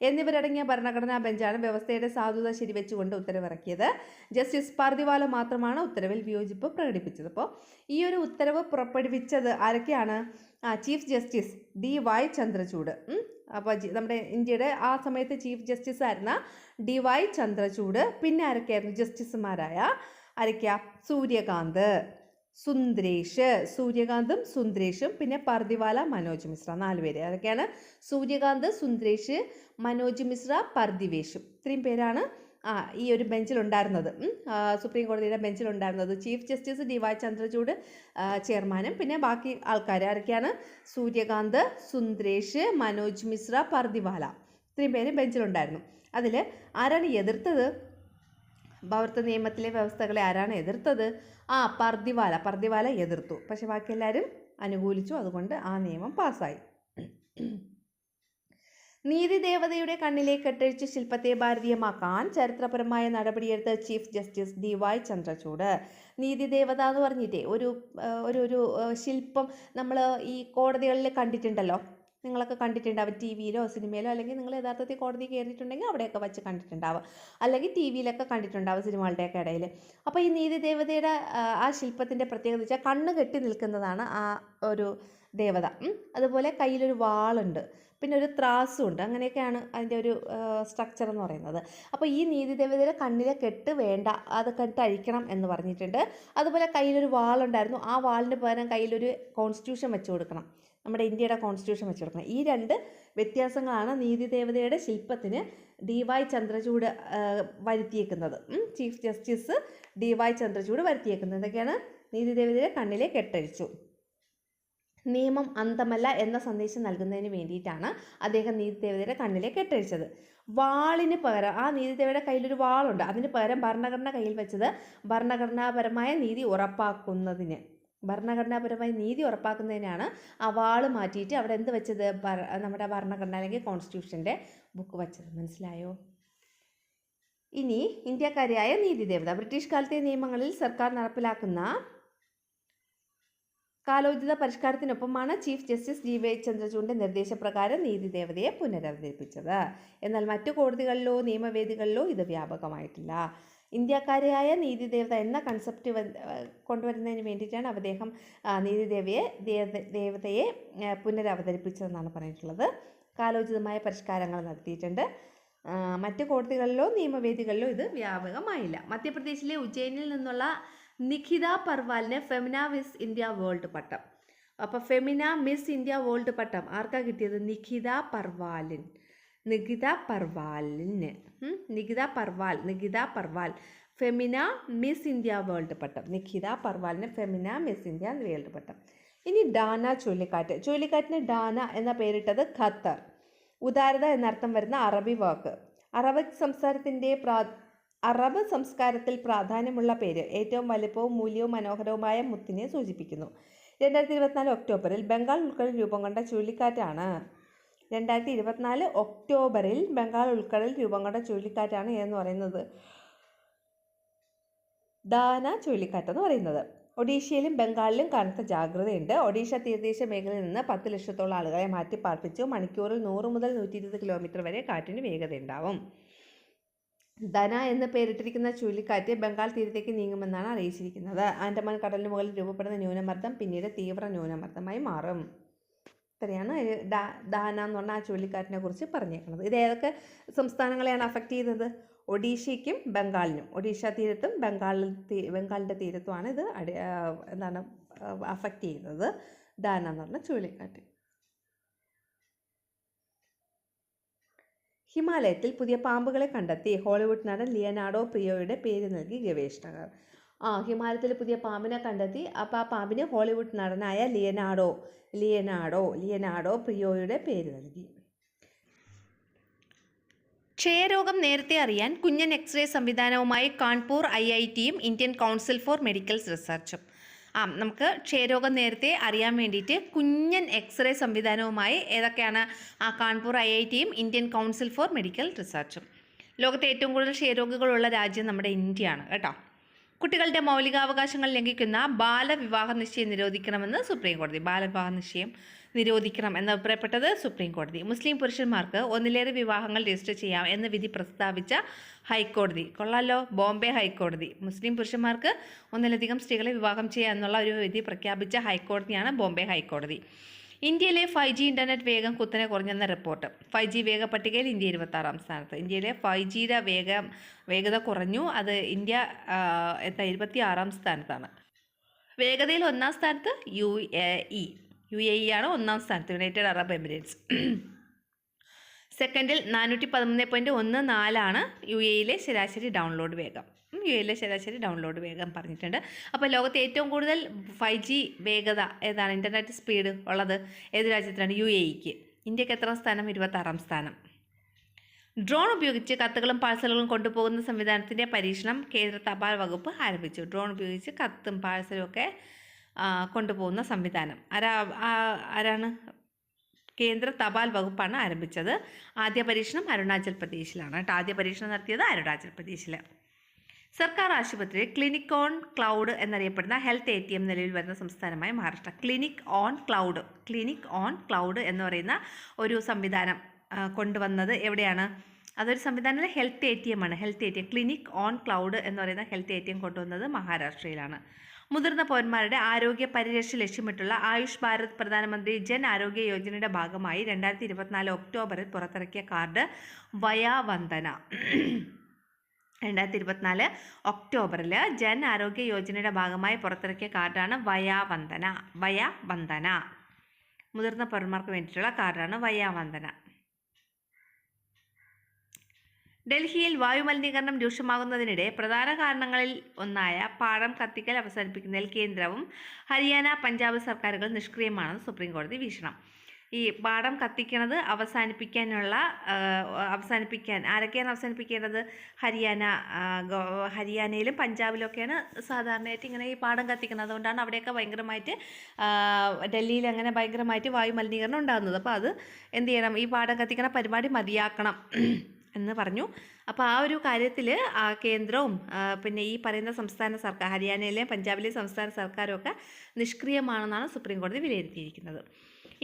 എന്നിവരടങ്ങിയ ഭരണഘടനാ ബെഞ്ചാണ് വ്യവസ്ഥയുടെ സാധുത ശരിവെച്ചുകൊണ്ട് ഉത്തരവിറക്കിയത്. ജസ്റ്റിസ് പാർദിവാല മാത്രമാണ് ഉത്തരവിൽ വിയോജിപ്പ് പ്രകടിപ്പിച്ചത്. അപ്പോൾ ഈ ഒരു ഉത്തരവ് പുറപ്പെടുവിച്ചത് ആരൊക്കെയാണ്? Chief justice DY Chandrachud. അപ്പോൾ നമ്മുടെ ഇന്ത്യയുടെ ആ സമയത്ത് ചീഫ് ജസ്റ്റിസ് ആയിരുന്ന DY ചന്ദ്രചൂഡ്. പിന്നെ ആരൊക്കെയായിരുന്നു ജസ്റ്റിസുമാരായ? സൂര്യകാന്ത്, സൂര്യകാന്തും സുന്ദരേഷും, പിന്നെ പർദിവാല, മനോജ് മിശ്ര. 4 പേര്. അതൊക്കെയാണ് സൂര്യകാന്ത്, സുന്ദരേഷ്, മനോജ് മിശ്ര, പർദിവേഷും. ഇത്രയും പേരാണ് ഈ ഒരു ബെഞ്ചിലുണ്ടായിരുന്നത്, സുപ്രീം കോടതിയുടെ ബെഞ്ചിലുണ്ടായിരുന്നത്. ചീഫ് ജസ്റ്റിസ് DY ചന്ദ്രചൂഡ് ചെയർമാനും, പിന്നെ ബാക്കി ആൾക്കാർ ആരൊക്കെയാണ്? സൂര്യകാന്ത്, സുന്ദരേഷ്, മനോജ് മിശ്ര, പർദിവാല. ഇത്രയും പേര് ബെഞ്ചിലുണ്ടായിരുന്നു. അതിൽ ആരാണ് എതിർത്തത്? പൗരത്വ നിയമത്തിലെ വ്യവസ്ഥകളെ ആരാണ് എതിർത്തത്? പർദിവാല എതിർത്തു. പക്ഷെ ബാക്കി എല്ലാവരും അനുകൂലിച്ചു. അതുകൊണ്ട് ആ നിയമം പാസ്സായി. നീതിദേവതയുടെ കണ്ണിലെ കെട്ടഴിച്ച് ശില്പത്തെ ഭാരതീയമാക്കാൻ ചരിത്രപരമായ നടപടിയെടുത്ത ചീഫ് ജസ്റ്റിസ് DY ചന്ദ്രചൂഡ്. നീതിദേവത എന്ന് പറഞ്ഞിട്ടേ ഒരു ശില്പം നമ്മൾ ഈ കോടതികളിൽ കണ്ടിട്ടുണ്ടല്ലോ. നിങ്ങളൊക്കെ കണ്ടിട്ടുണ്ടാവും, TV-യിലോ സിനിമയിലോ, അല്ലെങ്കിൽ നിങ്ങൾ യഥാർത്ഥത്തിൽ കോടതി കയറിയിട്ടുണ്ടെങ്കിൽ അവിടെയൊക്കെ വെച്ച് കണ്ടിട്ടുണ്ടാവും, അല്ലെങ്കിൽ TV-യിലൊക്കെ കണ്ടിട്ടുണ്ടാവും സിനിമകളുടെയൊക്കെ ഇടയിൽ. അപ്പോൾ ഈ നീതിദേവതയുടെ ആ ശില്പത്തിൻ്റെ പ്രത്യേകത വെച്ചാൽ കണ്ണ് കെട്ടി നിൽക്കുന്നതാണ് ആ ഒരു ദേവത. അതുപോലെ കയ്യിലൊരു വാളുണ്ട്, പിന്നെ ഒരു ത്രാസും ഉണ്ട്. അങ്ങനെയൊക്കെയാണ് അതിൻ്റെ ഒരു സ്ട്രക്ചർ എന്ന് പറയുന്നത്. അപ്പോൾ ഈ നീതിദേവതയുടെ കണ്ണിലെ കെട്ട് വേണ്ട, അത് കെട്ടഴിക്കണം എന്ന് പറഞ്ഞിട്ടുണ്ട്. അതുപോലെ കയ്യിലൊരു വാളുണ്ടായിരുന്നു, ആ വാളിന് പകരം കയ്യിലൊരു കോൺസ്റ്റിറ്റ്യൂഷൻ വെച്ച് കൊടുക്കണം, നമ്മുടെ ഇന്ത്യയുടെ കോൺസ്റ്റിറ്റ്യൂഷൻ വെച്ച് കൊടുക്കണം. ഈ 2 വ്യത്യാസങ്ങളാണ് നീതിദേവതയുടെ ശില്പത്തിന് DY ചന്ദ്രചൂഡ് വരുത്തിയേക്കുന്നത്. ചീഫ് ജസ്റ്റിസ് DY ചന്ദ്രചൂഡ് വരുത്തിയേക്കുന്നത് എന്തൊക്കെയാണ്? നീതിദേവതയുടെ കണ്ണിലെ കെട്ടഴിച്ചു. നിയമം അന്തമല്ല എന്ന സന്ദേശം നൽകുന്നതിന് വേണ്ടിയിട്ടാണ് അദ്ദേഹം നീതിദേവതയുടെ കണ്ണിലെ കെട്ടഴിച്ചത്. വാളിന് പകരം ആ നീതിദേവയുടെ കയ്യിലൊരു വാളുണ്ട്, അതിന് പകരം ഭരണഘടന കയ്യിൽ വെച്ചത് ഭരണഘടനാപരമായ നീതി ഉറപ്പാക്കുന്നതിനാണ് ആ വാള് മാറ്റിയിട്ട് അവിടെ എന്ത് വെച്ചത്? നമ്മുടെ ഭരണഘടന അല്ലെങ്കിൽ കോൺസ്റ്റിറ്റ്യൂഷൻ്റെ ബുക്ക് വെച്ചത്. മനസ്സിലായോ? ഇനി ഇന്ത്യക്കാരിയായ നീതിദേവത. ബ്രിട്ടീഷ് കാലത്തെ നിയമങ്ങളിൽ സർക്കാർ നടപ്പിലാക്കുന്ന കാലോചിത പരിഷ്കാരത്തിനൊപ്പമാണ് ചീഫ് ജസ്റ്റിസ് DY ചന്ദ്രചൂഡിൻ്റെ നിർദ്ദേശപ്രകാരം നീതിദേവതയെ പുനരവതരിപ്പിച്ചത്. എന്നാൽ മറ്റു കോടതികളിലോ നിയമവേദികളിലോ ഇത് വ്യാപകമായിട്ടില്ല. ഇന്ത്യക്കാരിയായ നീതിദേവത എന്ന കൺസെപ്റ്റ് കൊണ്ടുവരുന്നതിന് വേണ്ടിയിട്ടാണ് അദ്ദേഹം നീതിദേവതയെ പുനരവതരിപ്പിച്ചതെന്നാണ് പറഞ്ഞിട്ടുള്ളത്. കാലോചിതമായ പരിഷ്കാരങ്ങൾ നടത്തിയിട്ടുണ്ട്. മറ്റ് കോടതികളിലോ നിയമവേദികളിലോ ഇത് വ്യാപകമായില്ല. മധ്യപ്രദേശിലെ ഉജ്ജയിനിൽ നിന്നുള്ള നിഖിത പർവാലിന് ഫെമിന മിസ് ഇന്ത്യ വേൾഡ് പട്ടം. അപ്പോൾ ഫെമിന മിസ് ഇന്ത്യ വേൾഡ് പട്ടം ആർക്കാ കിട്ടിയത്? Nikita Parwal Femina Miss India World പട്ടം. നിഖിത പർവാലിന് ഫെമിന മിസ് ഇന്ത്യ വേൾഡ് പട്ടം. ഇനി ഡാന ചുഴലിക്കാറ്റിന് ഡാന എന്ന പേരിട്ടത് ഖത്തർ. ഉദാരത എന്നർത്ഥം വരുന്ന അറബി വാക്ക്. അറബ് സംസ്കാരത്തിൽ പ്രാധാന്യമുള്ള പേര്. ഏറ്റവും വലുപ്പവും മൂല്യവും മനോഹരവുമായ മുത്തിനെ സൂചിപ്പിക്കുന്നു. 2024 ഒക്ടോബറിൽ ബംഗാൾ ഉൾക്കടലിൽ രൂപം കൊണ്ട ചുഴലിക്കാറ്റാണ്. 2024 ഒക്ടോബറിൽ ബംഗാൾ ഉൾക്കടലിൽ രൂപം കൊണ്ട ചുഴലിക്കാറ്റാണ് എന്ന് പറയുന്നത് ഡാന ചുഴലിക്കാറ്റെന്ന് പറയുന്നത്. ഒഡീഷയിലും ബംഗാളിലും കനത്ത ജാഗ്രതയുണ്ട്. ഒഡീഷ തീരദേശ മേഖലയിൽ നിന്ന് 10 ലക്ഷത്തോളം ആളുകളെ മാറ്റി പാർപ്പിച്ചു. മണിക്കൂറിൽ 100 മുതൽ 120 കിലോമീറ്റർ വരെ കാറ്റിന് വേഗതയുണ്ടാവും. ധന എന്ന് പേരിട്ടിരിക്കുന്ന ചുഴലിക്കാറ്റ് ബംഗാൾ തീരത്തേക്ക് നീങ്ങുമെന്നാണ് അറിയിച്ചിരിക്കുന്നത്. ആൻഡമാൻ കടലിന് മുകളിൽ രൂപപ്പെടുന്ന ന്യൂനമർദ്ദം പിന്നീട് തീവ്ര ന്യൂനമർദ്ദമായി മാറും. ഇത്രയാണ് ദാന എന്ന് പറഞ്ഞാൽ ആ ചുഴലിക്കാറ്റിനെ കുറിച്ച് പറഞ്ഞേക്കുന്നത്. ഇത് ഏതൊക്കെ സംസ്ഥാനങ്ങളെയാണ് അഫക്റ്റ് ചെയ്തത്? ഒഡീഷയ്ക്കും ബംഗാളിനും. ഒഡീഷ തീരത്തും ബംഗാളിൻ്റെ തീരത്തുമാണ് ഇത് അഫക്റ്റ് ചെയ്യുന്നത് ദാന എന്ന് പറഞ്ഞ ചുഴലിക്കാറ്റ്. ഹിമാലയത്തിൽ പുതിയ പാമ്പുകളെ കണ്ടെത്തി. ഹോളിവുഡ് നടൻ ലിയനാർഡോ പ്രിയോയുടെ പേര് നൽകി ഗവേഷകർ. ഹിമാലയത്തിൽ പുതിയ പാമ്പിനെ കണ്ടെത്തി. അപ്പോൾ ആ പാമ്പിന് ഹോളിവുഡ് നടനായ ലിയനാർഡോ പ്രിയോയുടെ പേര് നൽകി. ക്ഷയരോഗം നേരത്തെ അറിയാൻ കുഞ്ഞൻ എക്സ്റേ സംവിധാനവുമായി കാൺപൂർ IITയും ഇന്ത്യൻ കൗൺസിൽ ഫോർ മെഡിക്കൽ റിസർച്ചും. നമുക്ക് ക്ഷയരോഗം നേരത്തെ അറിയാൻ വേണ്ടിയിട്ട് കുഞ്ഞൻ എക്സ്റേ സംവിധാനവുമായി ഏതൊക്കെയാണ്? കാൺപൂർ IITയും ഇന്ത്യൻ കൗൺസിൽ ഫോർ മെഡിക്കൽ റിസർച്ചും. ലോകത്തെ ഏറ്റവും കൂടുതൽ ക്ഷയരോഗികളുള്ള രാജ്യം നമ്മുടെ ഇന്ത്യയാണ് കേട്ടോ. കുട്ടികളുടെ മൗലികാവകാശങ്ങൾ ലംഘിക്കുന്ന ബാലവിവാഹ നിശ്ചയം നിരോധിക്കണമെന്ന് സുപ്രീം കോടതി. ബാലവിവാഹ നിശ്ചയം നിരോധിക്കണം എന്ന് അഭിപ്രായപ്പെട്ടത് സുപ്രീം കോടതി. മുസ്ലിം പുരുഷന്മാർക്ക് ഒന്നിലേറെ വിവാഹങ്ങൾ രജിസ്റ്റർ ചെയ്യാം എന്ന് വിധി പ്രസ്താവിച്ച ഹൈക്കോടതി. കൊള്ളാലോ, ബോംബെ ഹൈക്കോടതി. മുസ്ലിം പുരുഷന്മാർക്ക് ഒന്നിലധികം സ്ത്രീകളെ വിവാഹം ചെയ്യാം എന്നുള്ള ഒരു വിധി പ്രഖ്യാപിച്ച ഹൈക്കോടതിയാണ് ബോംബെ ഹൈക്കോടതി. ഇന്ത്യയിലെ 5G ഇൻ്റർനെറ്റ് വേഗം കുത്തനെ കുറഞ്ഞെന്ന റിപ്പോർട്ട്. 5G വേഗ പട്ടികയിൽ ഇന്ത്യ 26ാം സ്ഥാനത്ത്. ഇന്ത്യയിലെ 5Gയുടെ വേഗത കുറഞ്ഞു. അത് ഇന്ത്യ 26ാം സ്ഥാനത്താണ്. വേഗതയിൽ 1ാം സ്ഥാനത്ത് UAE ആണ് 1ാം സ്ഥാനത്ത്, യുണൈറ്റഡ് അറബ് എമിറേറ്റ്സ്. സെക്കൻഡിൽ 413.14 UAEയിലെ ശരാശരി ഡൗൺലോഡ് വേഗം പറഞ്ഞിട്ടുണ്ട്. അപ്പോൾ ലോകത്തെ ഏറ്റവും കൂടുതൽ 5G വേഗത ഏതാണ്, ഇൻ്റർനെറ്റ് സ്പീഡ് ഉള്ളത് ഏത് രാജ്യത്തിലാണ്? UAEക്ക്. ഇന്ത്യക്ക് എത്രാം സ്ഥാനം? 26ാം സ്ഥാനം. ഡ്രോൺ ഉപയോഗിച്ച് കത്തുകളും പാഴ്സലുകളും കൊണ്ടുപോകുന്ന സംവിധാനത്തിൻ്റെ പരീക്ഷണം കേന്ദ്ര തപാൽ വകുപ്പ് ആരംഭിച്ചു. ഡ്രോൺ ഉപയോഗിച്ച് കത്തും പാഴ്സലും ഒക്കെ കൊണ്ടുപോകുന്ന സംവിധാനം ആരാണ്? കേന്ദ്ര തപാൽ വകുപ്പാണ് ആരംഭിച്ചത്. ആദ്യ പരീക്ഷണം അരുണാചൽ പ്രദേശിലാണ് കേട്ടോ. ആദ്യ പരീക്ഷണം നടത്തിയത് അരുണാചൽ പ്രദേശിൽ. സർക്കാർ ആശുപത്രിയിൽ ക്ലിനിക് ഓൺ ക്ലൗഡ് എന്നറിയപ്പെടുന്ന ഹെൽത്ത് ATM നിലവിൽ വരുന്ന സംസ്ഥാനമായി മഹാരാഷ്ട്ര. ക്ലിനിക് ഓൺ ക്ലൗഡ് എന്ന് പറയുന്ന ഒരു സംവിധാനം കൊണ്ടുവന്നത് എവിടെയാണ്? അതൊരു സംവിധാനം ഹെൽത്ത് ATM ആണ്. ക്ലിനിക് ഓൺ ക്ലൗഡ് എന്ന് പറയുന്ന ഹെൽത്ത് ATM കൊണ്ടുവന്നത് മഹാരാഷ്ട്രയിലാണ്. മുതിർന്ന പൗരന്മാരുടെ ആരോഗ്യ പരിരക്ഷ ലക്ഷ്യമിട്ടുള്ള ആയുഷ് ഭാരത് പ്രധാനമന്ത്രി ജൻ ആരോഗ്യ യോജനയുടെ ഭാഗമായി 2024 ഒക്ടോബറിൽ പുറത്തിറക്കിയ കാർഡ് വയാ വന്ദന. 2024 ഒക്ടോബറിൽ ജൻ ആരോഗ്യ യോജനയുടെ ഭാഗമായി പുറത്തിറക്കിയ കാർഡാണ് വയാ വന്ദന. മുതിർന്ന പൗരന്മാർക്ക് വേണ്ടിയിട്ടുള്ള കാർഡാണ് വയാ വന്ദന. ഡൽഹിയിൽ വായുമലിനീകരണം രൂക്ഷമാകുന്നതിനിടെ പ്രധാന കാരണങ്ങളിൽ ഒന്നായ പാടം കത്തിക്കൽ അവസാനിപ്പിക്കുന്നതിൽ കേന്ദ്രവും ഹരിയാന, പഞ്ചാബ് സർക്കാരുകൾ നിഷ്ക്രിയമാണെന്ന് സുപ്രീം കോടതി വീക്ഷണം. ഈ പാടം കത്തിക്കുന്നത് അവസാനിപ്പിക്കാൻ ആരൊക്കെയാണ് അവസാനിപ്പിക്കേണ്ടത്? ഹരിയാനയിലും പഞ്ചാബിലൊക്കെയാണ് സാധാരണയായിട്ട് ഇങ്ങനെ ഈ പാടം കത്തിക്കുന്നത്. അതുകൊണ്ടാണ് അവിടെയൊക്കെ ഭയങ്കരമായിട്ട് ഡൽഹിയിൽ അങ്ങനെ ഭയങ്കരമായിട്ട് വായുമലിനീകരണം ഉണ്ടാകുന്നത്. അപ്പോൾ അത് എന്ത് ചെയ്യണം? ഈ പാടം കത്തിക്കണ പരിപാടി മതിയാക്കണം എന്ന് പറഞ്ഞു. അപ്പോൾ ആ ഒരു കാര്യത്തിൽ കേന്ദ്രവും പിന്നെ ഈ പറയുന്ന സംസ്ഥാന സർക്കാർ, ഹരിയാനയിലെയും പഞ്ചാബിലെയും സംസ്ഥാന സർക്കാരും ഒക്കെ നിഷ്ക്രിയമാണെന്നാണ് സുപ്രീം കോടതി വിലയിരുത്തിയിരിക്കുന്നത്.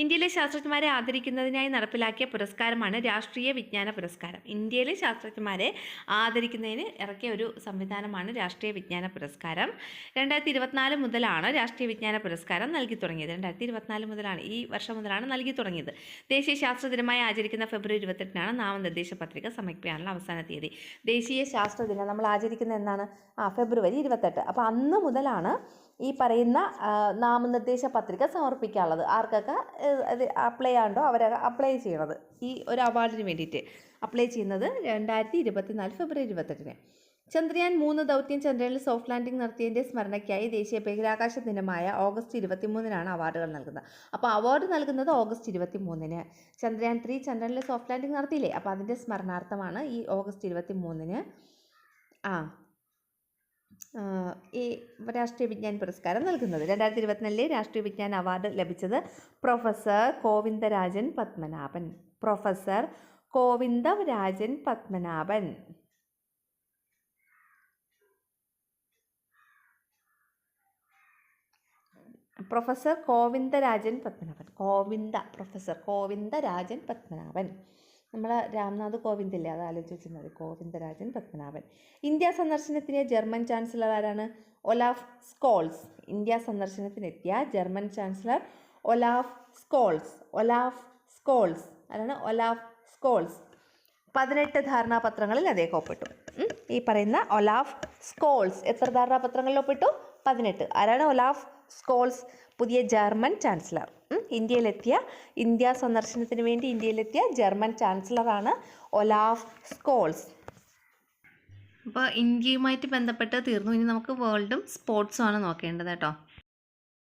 ഇന്ത്യയിലെ ശാസ്ത്രജ്ഞന്മാരെ ആദരിക്കുന്നതിനായി നടപ്പിലാക്കിയ പുരസ്കാരമാണ് രാഷ്ട്രീയ വിജ്ഞാന പുരസ്കാരം. ഇന്ത്യയിലെ ശാസ്ത്രജ്ഞന്മാരെ ആദരിക്കുന്നതിന് ഇറക്കിയ ഒരു സംവിധാനമാണ് രാഷ്ട്രീയ വിജ്ഞാന പുരസ്കാരം. 2024 മുതലാണ് രാഷ്ട്രീയ വിജ്ഞാന പുരസ്കാരം നൽകി തുടങ്ങിയത്. 2024 മുതലാണ്, ഈ വർഷം മുതലാണ് നൽകി തുടങ്ങിയത്. ദേശീയ ശാസ്ത്ര ദിനമായി ആചരിക്കുന്ന ഫെബ്രുവരി 28-നാണ് നാമനിർദ്ദേശ പത്രിക സമർപ്പിക്കാനുള്ള അവസാന തീയതി. ദേശീയ ശാസ്ത്ര ദിനം നമ്മൾ ആചരിക്കുന്നത് എന്നാണ്? ഫെബ്രുവരി 28. അപ്പോൾ അന്ന് മുതലാണ് ഈ പറയുന്ന നാമനിർദ്ദേശ പത്രിക സമർപ്പിക്കാനുള്ളത്. ആർക്കൊക്കെ അപ്ലൈ ആണ്ടോ അവരൊക്കെ അപ്ലൈ ചെയ്യണത്. ഈ ഒരു അവാർഡിന് വേണ്ടിയിട്ട് അപ്ലൈ ചെയ്യുന്നത് 2024 ഫെബ്രുവരി 28. ചന്ദ്രയാൻ 3 ദൗത്യം ചന്ദ്രനിൽ സോഫ്റ്റ് ലാൻഡിംഗ് നടത്തിയതിൻ്റെ സ്മരണയ്ക്കായി ദേശീയ ബഹിരാകാശ ദിനമായ ഓഗസ്റ്റ് 23-നാണ് അവാർഡുകൾ നൽകുന്നത്. അപ്പോൾ അവാർഡ് നൽകുന്നത് ഓഗസ്റ്റ് 23-ന്. ചന്ദ്രയാൻ 3 ചന്ദ്രനിൽ സോഫ്റ്റ് ലാൻഡിംഗ് നടത്തിയില്ലേ, അപ്പോൾ അതിൻ്റെ സ്മരണാർത്ഥമാണ് ഈ ഓഗസ്റ്റ് 23-ന് ഈ രാഷ്ട്രീയ വിജ്ഞാൻ പുരസ്കാരം നൽകുന്നത്. 2024 രാഷ്ട്രീയ വിജ്ഞാൻ അവാർഡ് ലഭിച്ചത് professor Govindarajan Padmanabhan. Professor Govindarajan Padmanabhan. Professor Govindarajan Padmanabhan. Professor Govindarajan Padmanabhan. നമ്മളെ രാംനാഥ് കോവിന്ദ് ഇല്ലേ, അത് ആലോചിച്ച് വെച്ചാൽ മതി. ഗോവിന്ദരാജൻ പത്മനാഭൻ. ഇന്ത്യ സന്ദർശനത്തിന് ജർമ്മൻ ചാൻസലർ ആരാണ്? Olaf Scholz. ഇന്ത്യ സന്ദർശനത്തിനെത്തിയ German chancellor Olaf Scholz. Olaf Scholz ആരാണ്? Olaf Scholz. 18 ധാരണാപത്രങ്ങളിൽ അദ്ദേഹം ഒപ്പിട്ടു. ഈ പറയുന്ന ഒലാഫ് സ്കോൾസ് എത്ര ധാരണാപത്രങ്ങളിൽ ഒപ്പിട്ടു? 18. ആരാണ്? ഒലാഫ് സ്കോൾസ്, പുതിയ ജർമ്മൻ ചാൻസലർ. ഇന്ത്യ സന്ദർശനത്തിന് വേണ്ടി ഇന്ത്യയിലെത്തിയ ജർമ്മൻ ചാൻസലറാണ് ഒലാഫ് സ്കോൾസ്. അപ്പോൾ ഇന്ത്യയുമായിട്ട് ബന്ധപ്പെട്ട് തീർന്നു. ഇനി നമുക്ക് വേൾഡും സ്പോർട്സും ആണ് നോക്കേണ്ടത് കേട്ടോ.